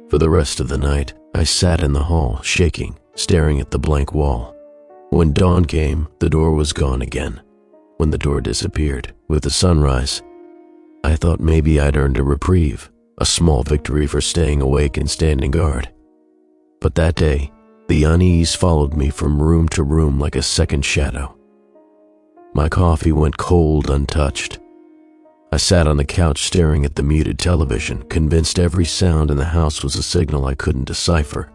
For the rest of the night, I sat in the hall, shaking, staring at the blank wall. When dawn came, the door was gone again. When the door disappeared, with the sunrise, I thought maybe I'd earned a reprieve, a small victory for staying awake and standing guard. But that day, the unease followed me from room to room like a second shadow. My coffee went cold untouched. I sat on the couch staring at the muted television, convinced every sound in the house was a signal I couldn't decipher.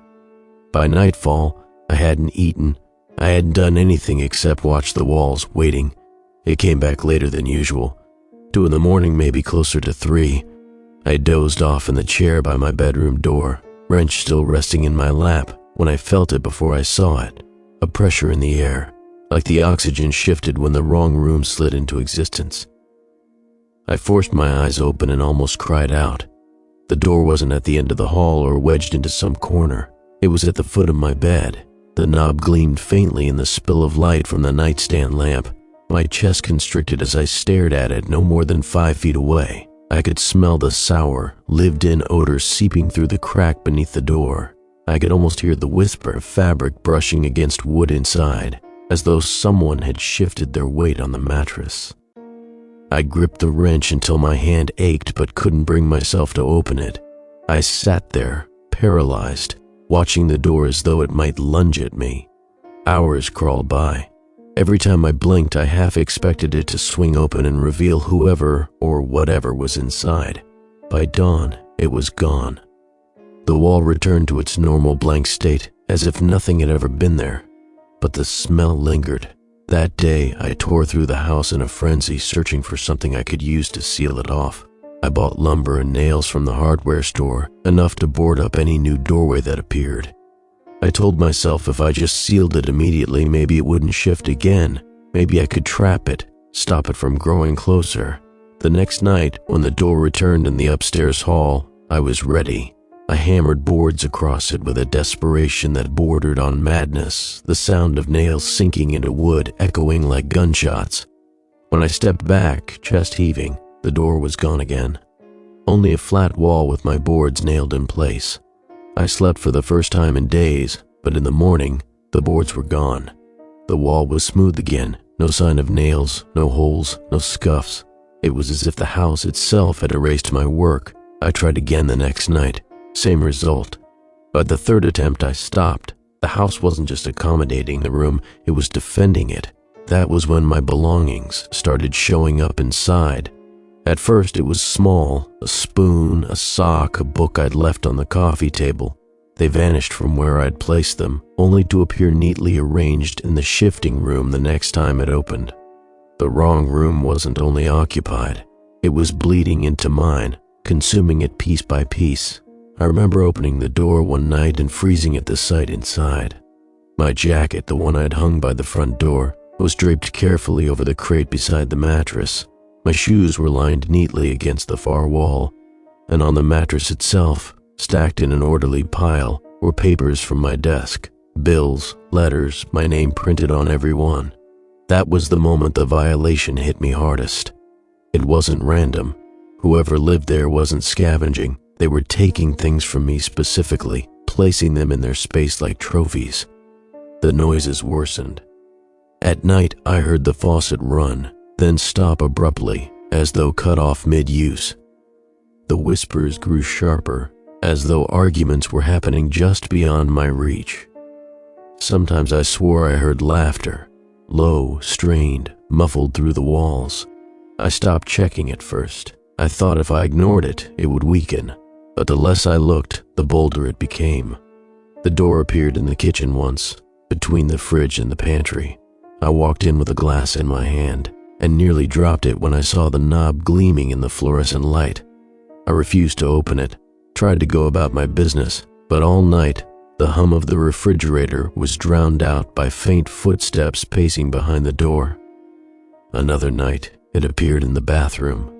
By nightfall, I hadn't eaten. I hadn't done anything except watch the walls, waiting. It came back later than usual. 2 in the morning, maybe closer to 3. I dozed off in the chair by my bedroom door, wrench still resting in my lap, when I felt it before I saw it. A pressure in the air, like the oxygen shifted when the wrong room slid into existence. I forced my eyes open and almost cried out. The door wasn't at the end of the hall or wedged into some corner. It was at the foot of my bed. The knob gleamed faintly in the spill of light from the nightstand lamp. My chest constricted as I stared at it no more than 5 feet away. I could smell the sour, lived-in odor seeping through the crack beneath the door. I could almost hear the whisper of fabric brushing against wood inside, as though someone had shifted their weight on the mattress. I gripped the wrench until my hand ached but couldn't bring myself to open it. I sat there, paralyzed, watching the door as though it might lunge at me. Hours crawled by. Every time I blinked, I half expected it to swing open and reveal whoever or whatever was inside. By dawn, it was gone. The wall returned to its normal blank state, as if nothing had ever been there. But the smell lingered. That day, I tore through the house in a frenzy, searching for something I could use to seal it off. I bought lumber and nails from the hardware store, enough to board up any new doorway that appeared. I told myself if I just sealed it immediately, maybe it wouldn't shift again. Maybe I could trap it, stop it from growing closer. The next night, when the door returned in the upstairs hall, I was ready. I hammered boards across it with a desperation that bordered on madness, the sound of nails sinking into wood echoing like gunshots. When I stepped back, chest heaving, the door was gone again. Only a flat wall with my boards nailed in place. I slept for the first time in days, but in the morning, the boards were gone. The wall was smooth again, no sign of nails, no holes, no scuffs. It was as if the house itself had erased my work. I tried again the next night, same result. By the third attempt, I stopped. The house wasn't just accommodating the room, it was defending it. That was when my belongings started showing up inside. At first, it was small, a spoon, a sock, a book I'd left on the coffee table. They vanished from where I'd placed them, only to appear neatly arranged in the shifting room the next time it opened. The wrong room wasn't only occupied, it was bleeding into mine, consuming it piece by piece. I remember opening the door one night and freezing at the sight inside. My jacket, the one I'd hung by the front door, was draped carefully over the crate beside the mattress. My shoes were lined neatly against the far wall, and on the mattress itself, stacked in an orderly pile, were papers from my desk, bills, letters, my name printed on every one. That was the moment the violation hit me hardest. It wasn't random. Whoever lived there wasn't scavenging. They were taking things from me specifically, placing them in their space like trophies. The noises worsened. At night, I heard the faucet run, then stop abruptly, as though cut off mid-use. The whispers grew sharper, as though arguments were happening just beyond my reach. Sometimes I swore I heard laughter, low, strained, muffled through the walls. I stopped checking at first. I thought if I ignored it, it would weaken, but the less I looked, the bolder it became. The door appeared in the kitchen once, between the fridge and the pantry. I walked in with a glass in my hand, and nearly dropped it when I saw the knob gleaming in the fluorescent light. I refused to open it, tried to go about my business, but all night, the hum of the refrigerator was drowned out by faint footsteps pacing behind the door. Another night, it appeared in the bathroom.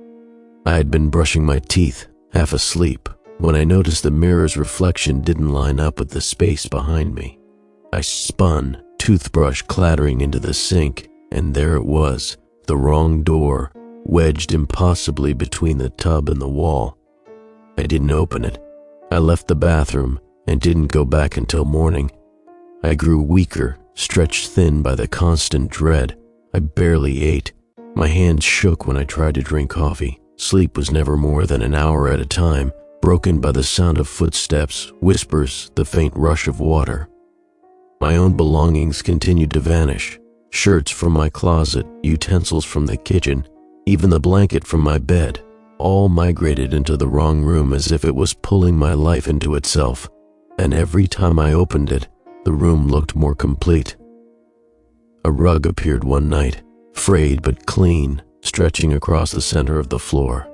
I had been brushing my teeth, half asleep, when I noticed the mirror's reflection didn't line up with the space behind me. I spun, toothbrush clattering into the sink, and there it was, the wrong door, wedged impossibly between the tub and the wall. I didn't open it. I left the bathroom and didn't go back until morning. I grew weaker, stretched thin by the constant dread. I barely ate. My hands shook when I tried to drink coffee. Sleep was never more than an hour at a time, broken by the sound of footsteps, whispers, the faint rush of water. My own belongings continued to vanish. Shirts from my closet, utensils from the kitchen, even the blanket from my bed, all migrated into the wrong room as if it was pulling my life into itself. And every time I opened it, the room looked more complete. A rug appeared one night, frayed but clean, stretching across the center of the floor.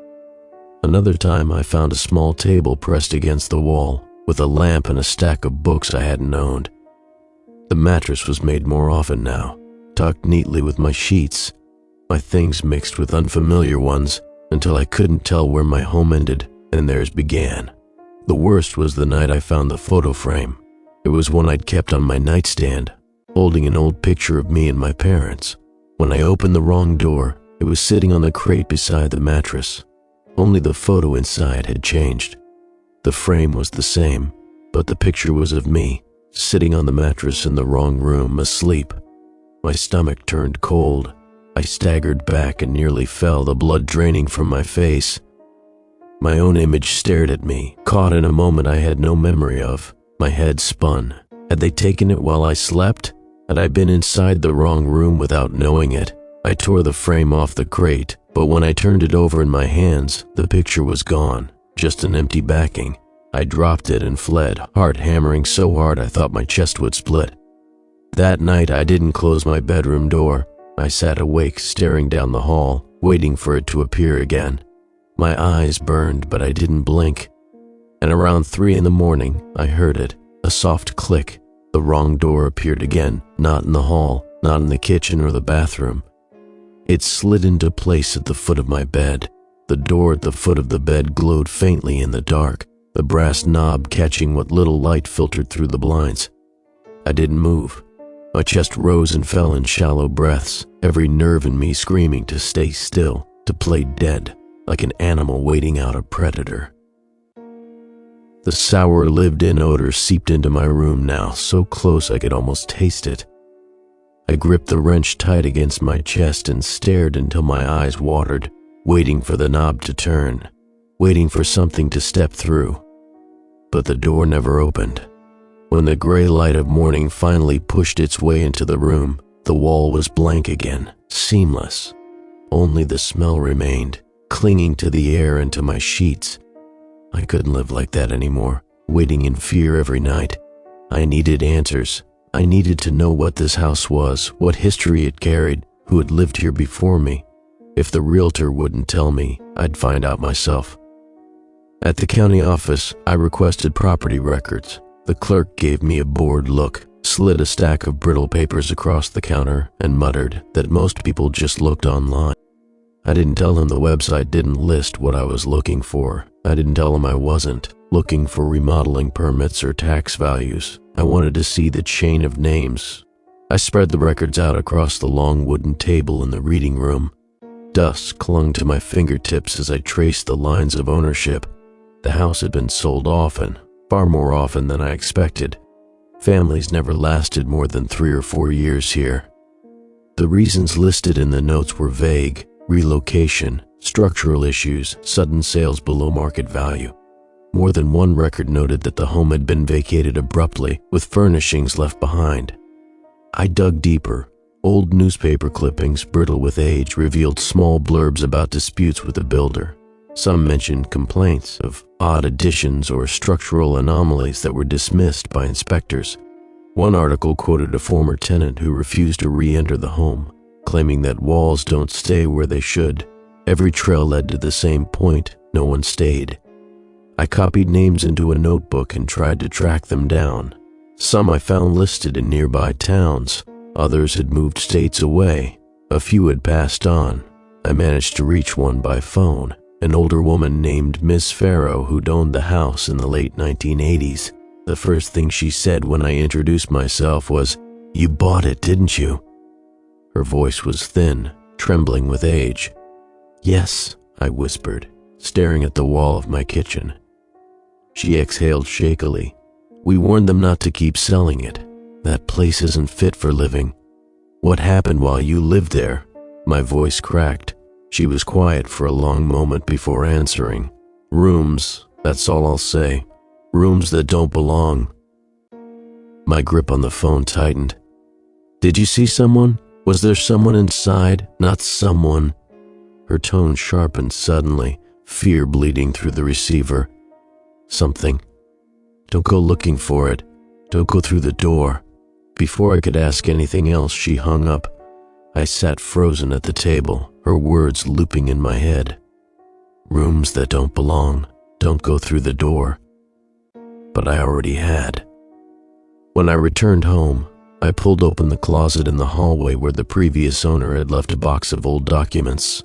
Another time I found a small table pressed against the wall, with a lamp and a stack of books I hadn't owned. The mattress was made more often now, tucked neatly with my sheets, my things mixed with unfamiliar ones, until I couldn't tell where my home ended and theirs began. The worst was the night I found the photo frame. It was one I'd kept on my nightstand, holding an old picture of me and my parents. When I opened the wrong door, it was sitting on the crate beside the mattress. Only the photo inside had changed. The frame was the same, but the picture was of me, sitting on the mattress in the wrong room, asleep. My stomach turned cold. I staggered back and nearly fell, the blood draining from my face. My own image stared at me, caught in a moment I had no memory of. My head spun. Had they taken it while I slept? Had I been inside the wrong room without knowing it? I tore the frame off the crate, but when I turned it over in my hands, the picture was gone, just an empty backing. I dropped it and fled, heart hammering so hard I thought my chest would split. That night I didn't close my bedroom door. I sat awake, staring down the hall, waiting for it to appear again. My eyes burned, but I didn't blink. And around 3 a.m, I heard it, a soft click. The wrong door appeared again, not in the hall, not in the kitchen or the bathroom. It slid into place at the foot of my bed. The door at the foot of the bed glowed faintly in the dark, the brass knob catching what little light filtered through the blinds. I didn't move. My chest rose and fell in shallow breaths, every nerve in me screaming to stay still, to play dead, like an animal waiting out a predator. The sour lived-in odor seeped into my room now, so close I could almost taste it. I gripped the wrench tight against my chest and stared until my eyes watered, waiting for the knob to turn, waiting for something to step through. But the door never opened. When the gray light of morning finally pushed its way into the room, the wall was blank again, seamless. Only the smell remained, clinging to the air and to my sheets. I couldn't live like that anymore, waiting in fear every night. I needed answers. I needed to know what this house was, what history it carried, who had lived here before me. If the realtor wouldn't tell me, I'd find out myself. At the county office, I requested property records. The clerk gave me a bored look, slid a stack of brittle papers across the counter, and muttered that most people just looked online. I didn't tell him the website didn't list what I was looking for. I didn't tell him I wasn't looking for remodeling permits or tax values. I wanted to see the chain of names. I spread the records out across the long wooden table in the reading room. Dust clung to my fingertips as I traced the lines of ownership. The house had been sold often, far more often than I expected. Families never lasted more than 3 or 4 years here. The reasons listed in the notes were vague: relocation, structural issues, sudden sales below market value. More than one record noted that the home had been vacated abruptly, with furnishings left behind. I dug deeper. Old newspaper clippings, brittle with age, revealed small blurbs about disputes with the builder. Some mentioned complaints of odd additions or structural anomalies that were dismissed by inspectors. One article quoted a former tenant who refused to re-enter the home, claiming that walls don't stay where they should. Every trail led to the same point. No one stayed. I copied names into a notebook and tried to track them down. Some I found listed in nearby towns. Others had moved states away. A few had passed on. I managed to reach one by phone, an older woman named Miss Farrow who'd owned the house in the late 1980s. The first thing she said when I introduced myself was, "You bought it, didn't you?" Her voice was thin, trembling with age. "Yes," I whispered, staring at the wall of my kitchen. She exhaled shakily. "We warned them not to keep selling it. That place isn't fit for living." "What happened while you lived there?" My voice cracked. She was quiet for a long moment before answering. "Rooms, that's all I'll say. Rooms that don't belong." My grip on the phone tightened. "Did you see someone? Was there someone inside? Not someone." Her tone sharpened suddenly, fear bleeding through the receiver. "Something. Don't go looking for it. Don't go through the door." Before I could ask anything else, she hung up. I sat frozen at the table, her words looping in my head. Rooms that don't belong. Don't go through the door. But I already had. When I returned home, I pulled open the closet in the hallway where the previous owner had left a box of old documents.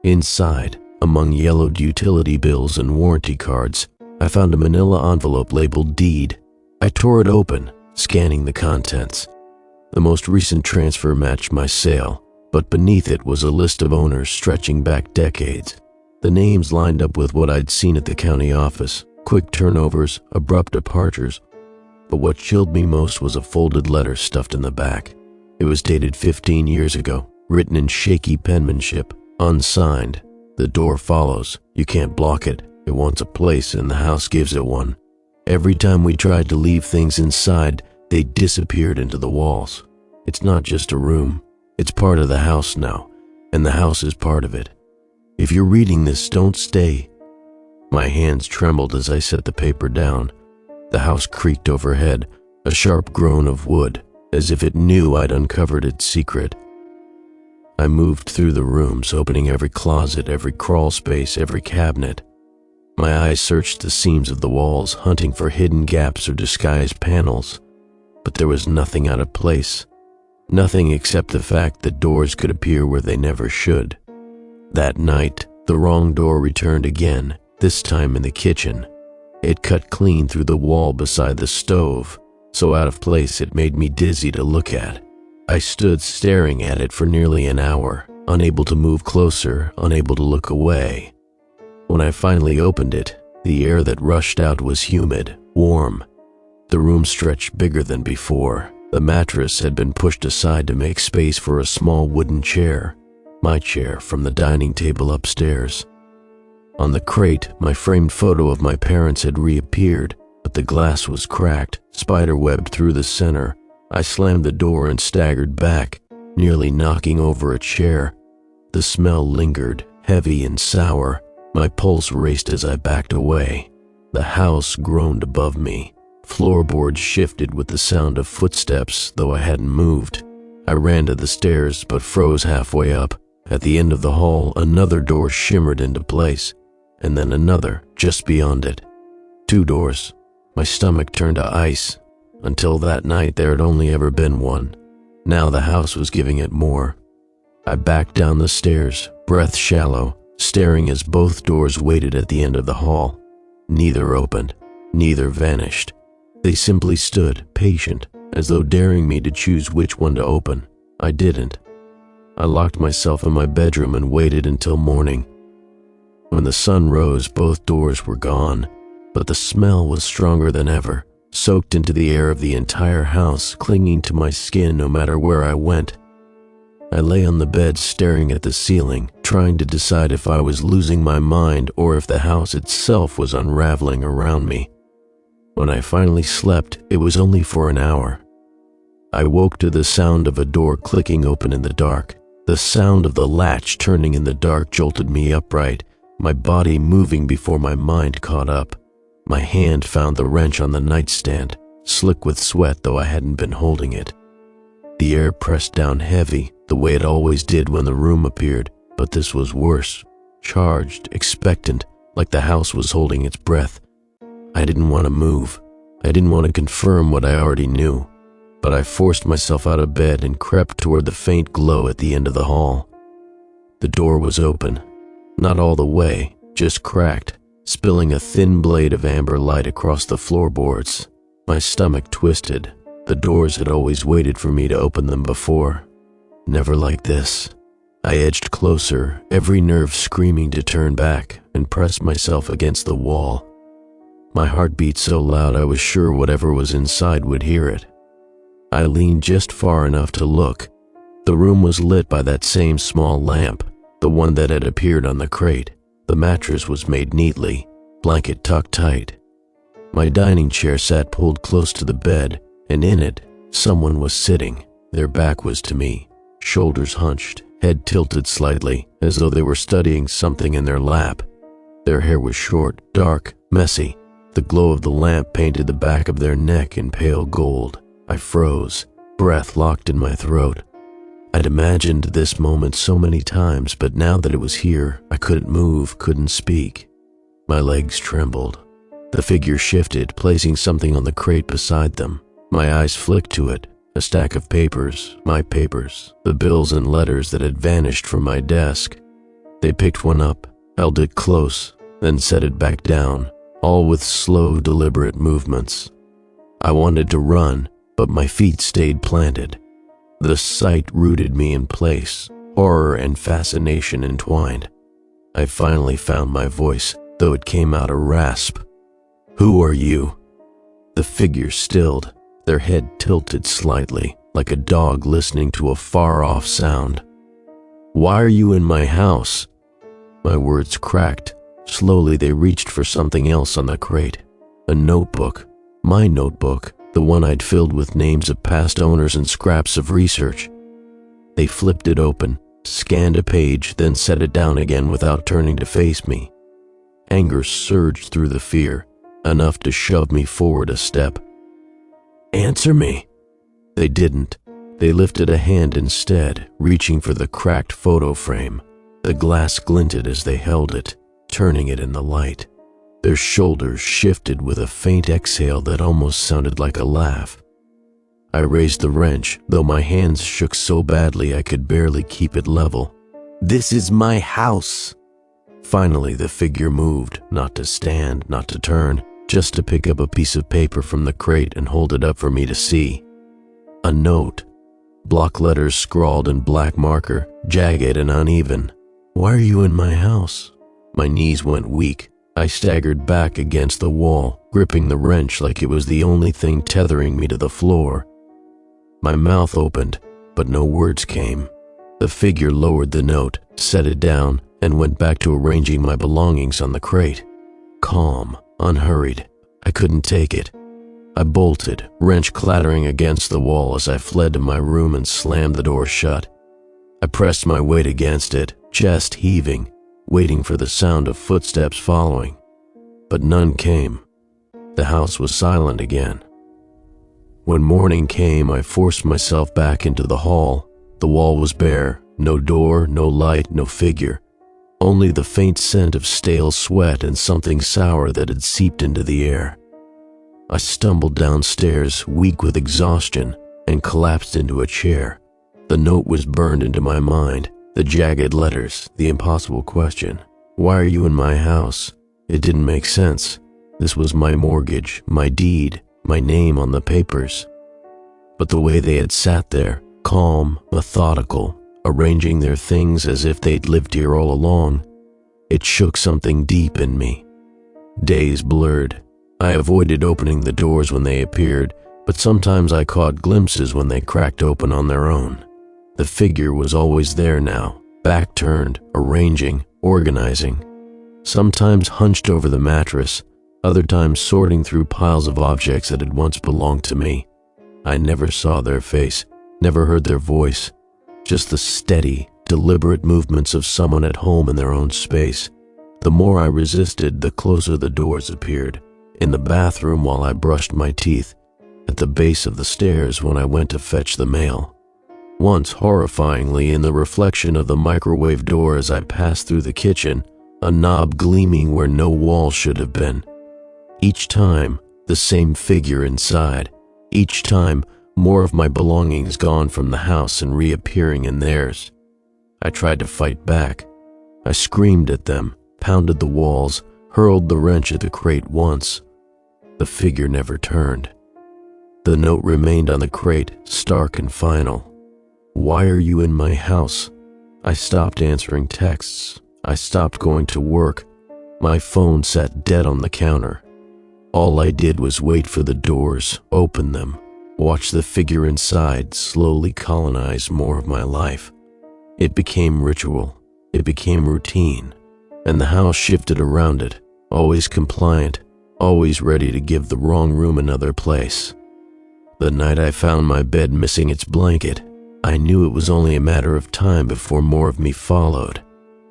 Inside, among yellowed utility bills and warranty cards, I found a manila envelope labeled deed. I tore it open, scanning the contents. The most recent transfer matched my sale, but beneath it was a list of owners stretching back decades. The names lined up with what I'd seen at the county office: quick turnovers, abrupt departures. But what chilled me most was a folded letter stuffed in the back. It was dated 15 years ago, written in shaky penmanship, unsigned. "The door follows. You can't block it. It wants a place and the house gives it one. Every time we tried to leave things inside, they disappeared into the walls. It's not just a room. It's part of the house now, and the house is part of it. If you're reading this, don't stay." My hands trembled as I set the paper down. The house creaked overhead, a sharp groan of wood, as if it knew I'd uncovered its secret. I moved through the rooms, opening every closet, every crawl space, every cabinet. My eyes searched the seams of the walls, hunting for hidden gaps or disguised panels. But there was nothing out of place. Nothing except the fact that doors could appear where they never should. That night, the wrong door returned again, this time in the kitchen. It cut clean through the wall beside the stove, so out of place it made me dizzy to look at. I stood staring at it for nearly an hour, unable to move closer, unable to look away. When I finally opened it, the air that rushed out was humid, warm. The room stretched bigger than before. The mattress had been pushed aside to make space for a small wooden chair, my chair from the dining table upstairs. On the crate, my framed photo of my parents had reappeared, but the glass was cracked, spiderwebbed through the center. I slammed the door and staggered back, nearly knocking over a chair. The smell lingered, heavy and sour. My pulse raced as I backed away. The house groaned above me. Floorboards shifted with the sound of footsteps, though I hadn't moved. I ran to the stairs, but froze halfway up. At the end of the hall, another door shimmered into place, and then another just beyond it. 2 doors. My stomach turned to ice. Until that night, there had only ever been one. Now the house was giving it more. I backed down the stairs, breath shallow, staring as both doors waited at the end of the hall. Neither opened, neither vanished. They simply stood, patient, as though daring me to choose which one to open. I didn't. I locked myself in my bedroom and waited until morning. When the sun rose, both doors were gone, but the smell was stronger than ever, soaked into the air of the entire house, clinging to my skin no matter where I went. I lay on the bed staring at the ceiling, trying to decide if I was losing my mind or if the house itself was unraveling around me. When I finally slept, it was only for an hour. I woke to the sound of a door clicking open in the dark. The sound of the latch turning in the dark jolted me upright, my body moving before my mind caught up. My hand found the wrench on the nightstand, slick with sweat though I hadn't been holding it. The air pressed down heavy, the way it always did when the room appeared, but this was worse. Charged, expectant, like the house was holding its breath. I didn't want to move. I didn't want to confirm what I already knew, but I forced myself out of bed and crept toward the faint glow at the end of the hall. The door was open. Not all the way, just cracked, spilling a thin blade of amber light across the floorboards. My stomach twisted. The doors had always waited for me to open them before. Never like this. I edged closer, every nerve screaming to turn back, and pressed myself against the wall. My heart beat so loud I was sure whatever was inside would hear it. I leaned just far enough to look. The room was lit by that same small lamp, the one that had appeared on the crate. The mattress was made neatly, blanket tucked tight. My dining chair sat pulled close to the bed, and in it, someone was sitting. Their back was to me, shoulders hunched, head tilted slightly, as though they were studying something in their lap. Their hair was short, dark, messy. The glow of the lamp painted the back of their neck in pale gold. I froze, breath locked in my throat. I'd imagined this moment so many times, but now that it was here, I couldn't move, couldn't speak. My legs trembled. The figure shifted, placing something on the crate beside them. My eyes flicked to it, a stack of papers, my papers, the bills and letters that had vanished from my desk. They picked one up, held it close, then set it back down, all with slow, deliberate movements. I wanted to run, but my feet stayed planted. The sight rooted me in place, horror and fascination entwined. I finally found my voice, though it came out a rasp. "Who are you?" The figure stilled, their head tilted slightly, like a dog listening to a far-off sound. "Why are you in my house?" My words cracked. Slowly they reached for something else on the crate. A notebook. My notebook, the one I'd filled with names of past owners and scraps of research. They flipped it open, scanned a page, then set it down again without turning to face me. Anger surged through the fear, enough to shove me forward a step. "Answer me." They didn't. They lifted a hand instead, reaching for the cracked photo frame. The glass glinted as they held it, turning it in the light. Their shoulders shifted with a faint exhale that almost sounded like a laugh. I raised the wrench, though my hands shook so badly I could barely keep it level. "This is my house." Finally, the figure moved, not to stand, not to turn, just to pick up a piece of paper from the crate and hold it up for me to see. A note. Block letters scrawled in black marker, jagged and uneven. "Why are you in my house?" My knees went weak. I staggered back against the wall, gripping the wrench like it was the only thing tethering me to the floor. My mouth opened, but no words came. The figure lowered the note, set it down, and went back to arranging my belongings on the crate. Calm, unhurried. I couldn't take it. I bolted, wrench clattering against the wall as I fled to my room and slammed the door shut. I pressed my weight against it, chest heaving, waiting for the sound of footsteps following. But none came. The house was silent again. When morning came, I forced myself back into the hall. The wall was bare, no door, no light, no figure. Only the faint scent of stale sweat and something sour that had seeped into the air. I stumbled downstairs, weak with exhaustion, and collapsed into a chair. The note was burned into my mind, the jagged letters, the impossible question. Why are you in my house? It didn't make sense. This was my mortgage, my deed, my name on the papers. But the way they had sat there, calm, methodical, arranging their things as if they'd lived here all along, it shook something deep in me. Days blurred. I avoided opening the doors when they appeared, but sometimes I caught glimpses when they cracked open on their own. The figure was always there now, back turned, arranging, organizing. Sometimes hunched over the mattress, other times sorting through piles of objects that had once belonged to me. I never saw their face, never heard their voice, just the steady, deliberate movements of someone at home in their own space. The more I resisted, the closer the doors appeared. In the bathroom while I brushed my teeth, at the base of the stairs when I went to fetch the mail. Once, horrifyingly, in the reflection of the microwave door as I passed through the kitchen, a knob gleaming where no wall should have been. Each time, the same figure inside. Each time, more of my belongings gone from the house and reappearing in theirs. I tried to fight back. I screamed at them, pounded the walls, hurled the wrench at the crate once. The figure never turned. The note remained on the crate, stark and final. Why are you in my house? I stopped answering texts. I stopped going to work. My phone sat dead on the counter. All I did was wait for the doors, open them, watch the figure inside slowly colonize more of my life. It became ritual. It became routine. And the house shifted around it, always compliant, always ready to give the wrong room another place. The night I found my bed missing its blanket, I knew it was only a matter of time before more of me followed.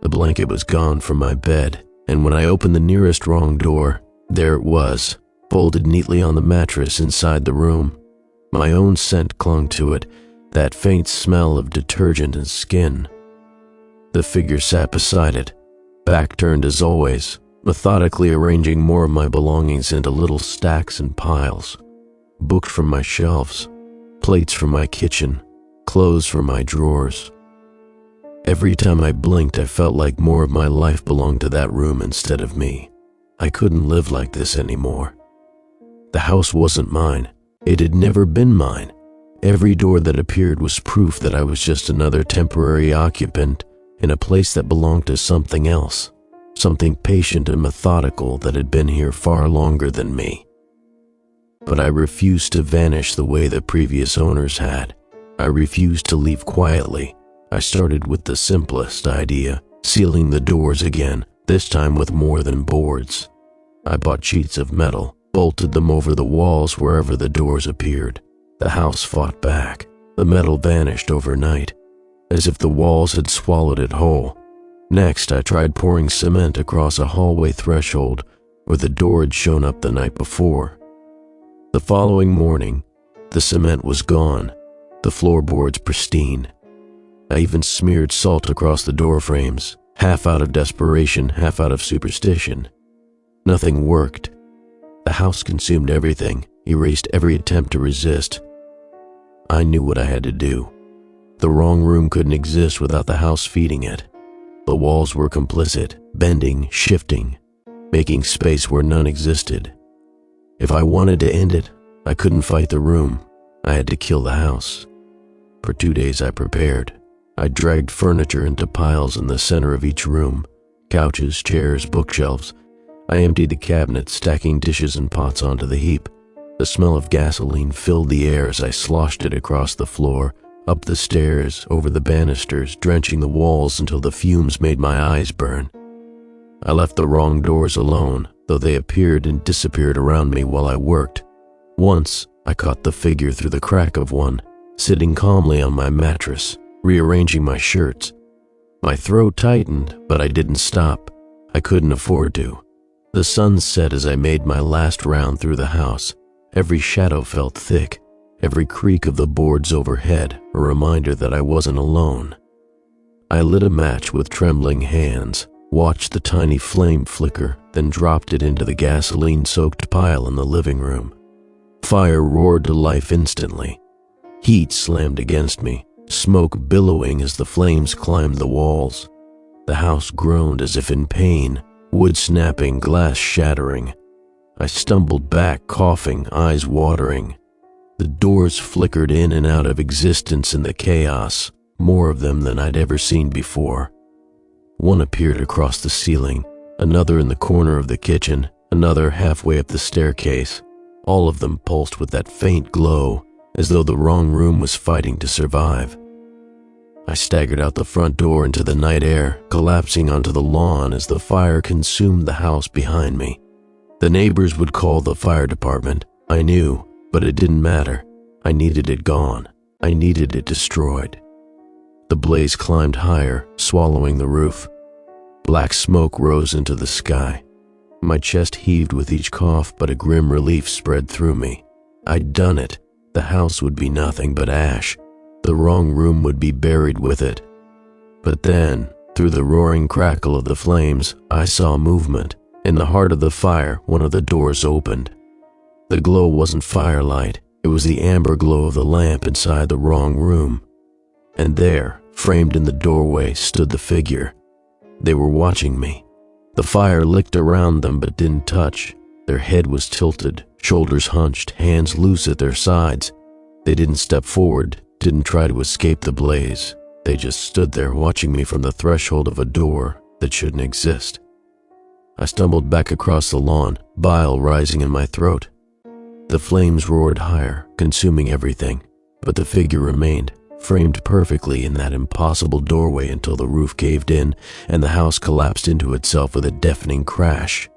The blanket was gone from my bed, and when I opened the nearest wrong door, there it was, folded neatly on the mattress inside the room. My own scent clung to it, that faint smell of detergent and skin. The figure sat beside it, back turned as always, methodically arranging more of my belongings into little stacks and piles. Books from my shelves, plates from my kitchen, clothes from my drawers. Every time I blinked, I felt like more of my life belonged to that room instead of me. I couldn't live like this anymore. The house wasn't mine. It had never been mine. Every door that appeared was proof that I was just another temporary occupant in a place that belonged to something else, something patient and methodical that had been here far longer than me. But I refused to vanish the way the previous owners had. I refused to leave quietly. I started with the simplest idea, sealing the doors again, this time with more than boards. I bought sheets of metal, bolted them over the walls wherever the doors appeared. The house fought back. The metal vanished overnight, as if the walls had swallowed it whole. Next, I tried pouring cement across a hallway threshold where the door had shown up the night before. The following morning, the cement was gone, the floorboards pristine. I even smeared salt across the door frames, half out of desperation, half out of superstition. Nothing worked. The house consumed everything, erased every attempt to resist. I knew what I had to do. The wrong room couldn't exist without the house feeding it. The walls were complicit, bending, shifting, making space where none existed. If I wanted to end it, I couldn't fight the room. I had to kill the house. For 2 days I prepared. I dragged furniture into piles in the center of each room, couches, chairs, bookshelves. I emptied the cabinets, stacking dishes and pots onto the heap. The smell of gasoline filled the air as I sloshed it across the floor, up the stairs, over the banisters, drenching the walls until the fumes made my eyes burn. I left the wrong doors alone, though they appeared and disappeared around me while I worked. Once, I caught the figure through the crack of one, sitting calmly on my mattress, rearranging my shirts. My throat tightened, but I didn't stop. I couldn't afford to. The sun set as I made my last round through the house. Every shadow felt thick, every creak of the boards overhead a reminder that I wasn't alone. I lit a match with trembling hands, watched the tiny flame flicker, then dropped it into the gasoline-soaked pile in the living room. Fire roared to life instantly. Heat slammed against me, smoke billowing as the flames climbed the walls. The house groaned as if in pain, wood snapping, glass shattering. I stumbled back, coughing, eyes watering. The doors flickered in and out of existence in the chaos, more of them than I'd ever seen before. One appeared across the ceiling, another in the corner of the kitchen, another halfway up the staircase. All of them pulsed with that faint glow, as though the wrong room was fighting to survive. I staggered out the front door into the night air, collapsing onto the lawn as the fire consumed the house behind me. The neighbors would call the fire department, I knew, but it didn't matter. I needed it gone. I needed it destroyed. The blaze climbed higher, swallowing the roof. Black smoke rose into the sky. My chest heaved with each cough, but a grim relief spread through me. I'd done it. The house would be nothing but ash. The wrong room would be buried with it. But then, through the roaring crackle of the flames, I saw movement. In the heart of the fire, one of the doors opened. The glow wasn't firelight. It was the amber glow of the lamp inside the wrong room. And there, framed in the doorway, stood the figure. They were watching me. The fire licked around them but didn't touch. Their head was tilted, shoulders hunched, hands loose at their sides. They didn't step forward, didn't try to escape the blaze. They just stood there watching me from the threshold of a door that shouldn't exist. I stumbled back across the lawn, bile rising in my throat. The flames roared higher, consuming everything, but the figure remained, framed perfectly in that impossible doorway until the roof caved in and the house collapsed into itself with a deafening crash.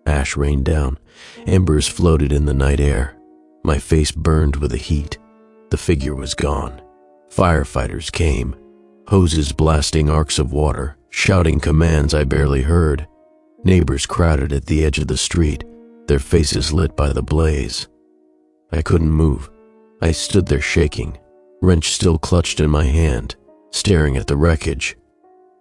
Ash rained down. Embers floated in the night air. My face burned with the heat. The figure was gone. Firefighters came, hoses blasting arcs of water, shouting commands I barely heard. Neighbors crowded at the edge of the street, their faces lit by the blaze. I couldn't move. I stood there shaking, wrench still clutched in my hand, staring at the wreckage.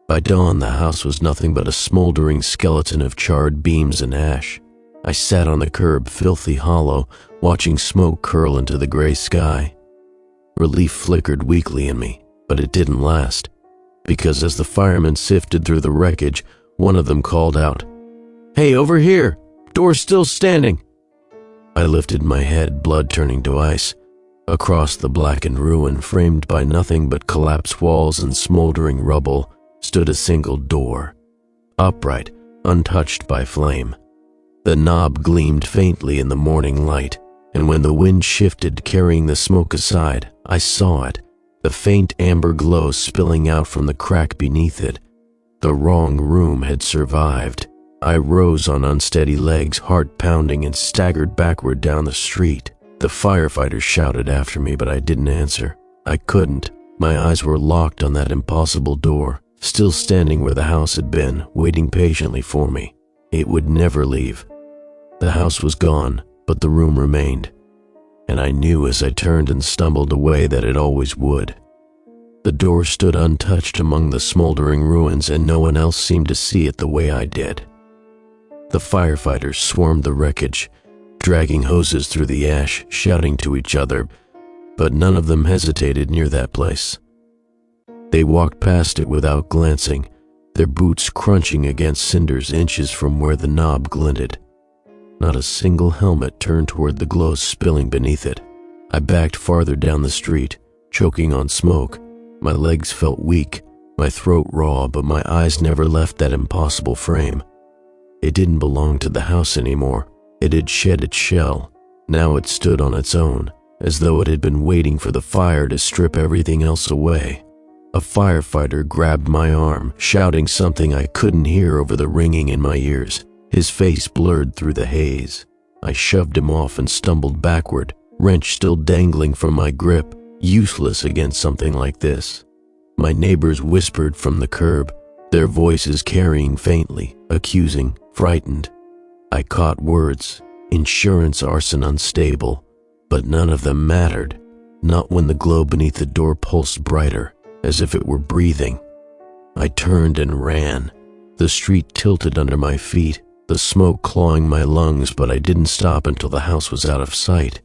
By dawn, the house was nothing but a smoldering skeleton of charred beams and ash. I sat on the curb, filthy hollow, watching smoke curl into the gray sky. Relief flickered weakly in me, but it didn't last, because as the firemen sifted through the wreckage, one of them called out, "Hey, over here! Door's still standing!" I lifted my head, blood turning to ice. Across the blackened ruin, framed by nothing but collapsed walls and smoldering rubble, stood a single door, upright, untouched by flame. The knob gleamed faintly in the morning light, and when the wind shifted, carrying the smoke aside, I saw it, the faint amber glow spilling out from the crack beneath it. The wrong room had survived. I rose on unsteady legs, heart pounding, and staggered backward down the street. The firefighters shouted after me, but I didn't answer. I couldn't. My eyes were locked on that impossible door, still standing where the house had been, waiting patiently for me. It would never leave. The house was gone, but the room remained, and I knew as I turned and stumbled away that it always would. The door stood untouched among the smoldering ruins, and no one else seemed to see it the way I did. The firefighters swarmed the wreckage, dragging hoses through the ash, shouting to each other, but none of them hesitated near that place. They walked past it without glancing, their boots crunching against cinders inches from where the knob glinted. Not a single helmet turned toward the glow spilling beneath it. I backed farther down the street, choking on smoke. My legs felt weak, my throat raw, but my eyes never left that impossible frame. It didn't belong to the house anymore. It had shed its shell. Now it stood on its own, as though it had been waiting for the fire to strip everything else away. A firefighter grabbed my arm, shouting something I couldn't hear over the ringing in my ears. His face blurred through the haze. I shoved him off and stumbled backward, wrench still dangling from my grip, useless against something like this. My neighbors whispered from the curb, their voices carrying faintly, accusing, frightened. I caught words, insurance, arson, unstable, but none of them mattered, not when the glow beneath the door pulsed brighter, as if it were breathing. I turned and ran. The street tilted under my feet, the smoke clawing my lungs, but I didn't stop until the house was out of sight.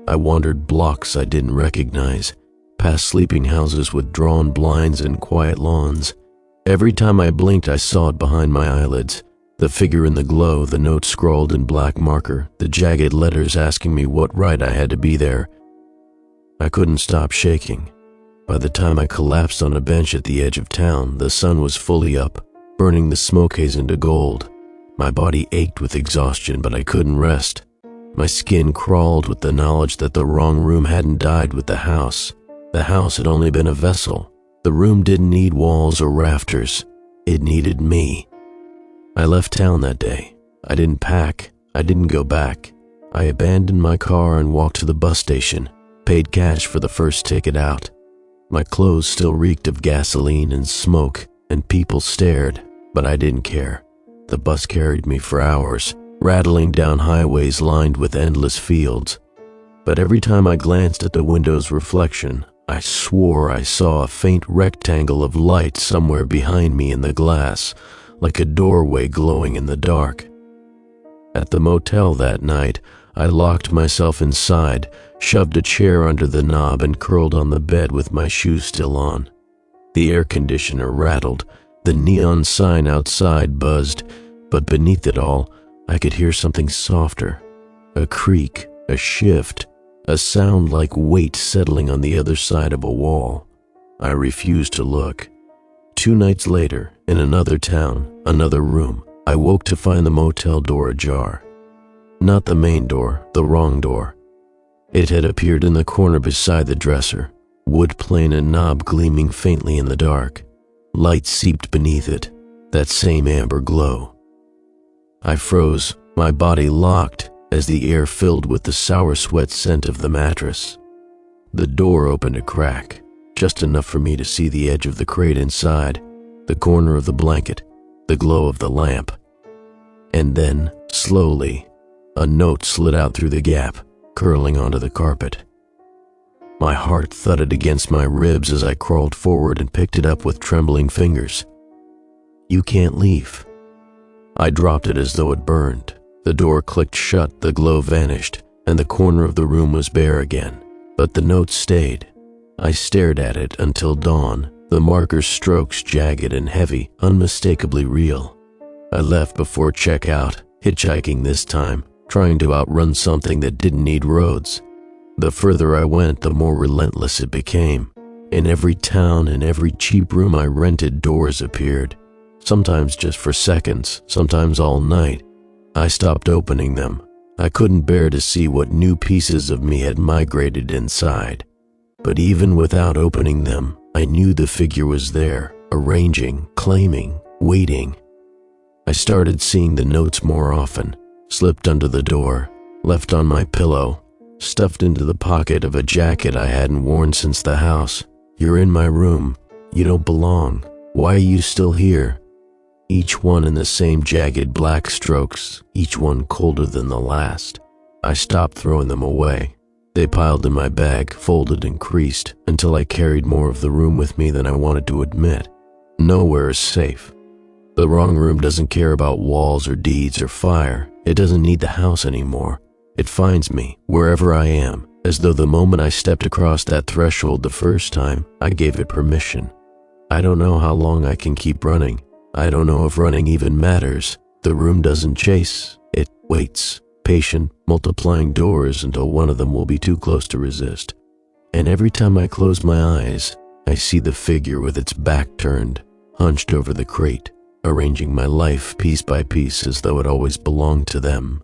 I wandered blocks I didn't recognize, past sleeping houses with drawn blinds and quiet lawns. Every time I blinked, I saw it behind my eyelids. The figure in the glow, the note scrawled in black marker, the jagged letters asking me what right I had to be there. I couldn't stop shaking. By the time I collapsed on a bench at the edge of town, the sun was fully up, burning the smoke haze into gold. My body ached with exhaustion, but I couldn't rest. My skin crawled with the knowledge that the wrong room hadn't died with the house. The house had only been a vessel. The room didn't need walls or rafters. It needed me. I left town that day. I didn't pack. I didn't go back. I abandoned my car and walked to the bus station, paid cash for the first ticket out. My clothes still reeked of gasoline and smoke, and people stared, but I didn't care. The bus carried me for hours, rattling down highways lined with endless fields. But every time I glanced at the window's reflection, I swore I saw a faint rectangle of light somewhere behind me in the glass, like a doorway glowing in the dark. At the motel that night, I locked myself inside, shoved a chair under the knob, and curled on the bed with my shoes still on. The air conditioner rattled, the neon sign outside buzzed, but beneath it all, I could hear something softer. A creak, a shift, a sound like weight settling on the other side of a wall. I refused to look. 2 nights later, in another town, another room, I woke to find the motel door ajar. Not the main door, the wrong door. It had appeared in the corner beside the dresser, wood plane and knob gleaming faintly in the dark. Light seeped beneath it, that same amber glow. I froze, my body locked, as the air filled with the sour sweat scent of the mattress. The door opened a crack, just enough for me to see the edge of the crate inside, the corner of the blanket, the glow of the lamp. And then, slowly, a note slid out through the gap, curling onto the carpet. My heart thudded against my ribs as I crawled forward and picked it up with trembling fingers. "You can't leave." I dropped it as though it burned. The door clicked shut, the glow vanished, and the corner of the room was bare again. But the note stayed. I stared at it until dawn, the marker's strokes jagged and heavy, unmistakably real. I left before checkout, hitchhiking this time, trying to outrun something that didn't need roads. The further I went, the more relentless it became. In every town, in every cheap room I rented, doors appeared. Sometimes just for seconds, sometimes all night. I stopped opening them. I couldn't bear to see what new pieces of me had migrated inside. But even without opening them, I knew the figure was there, arranging, claiming, waiting. I started seeing the notes more often, slipped under the door, left on my pillow, stuffed into the pocket of a jacket I hadn't worn since the house. "You're in my room. You don't belong. Why are you still here?" Each one in the same jagged black strokes, each one colder than the last. I stopped throwing them away. They piled in my bag, folded and creased, until I carried more of the room with me than I wanted to admit. Nowhere is safe. The wrong room doesn't care about walls or deeds or fire. It doesn't need the house anymore. It finds me, wherever I am, as though the moment I stepped across that threshold the first time, I gave it permission. I don't know how long I can keep running. I don't know if running even matters. The room doesn't chase. It waits, patient, multiplying doors until one of them will be too close to resist. And every time I close my eyes, I see the figure with its back turned, hunched over the crate, arranging my life piece by piece as though it always belonged to them.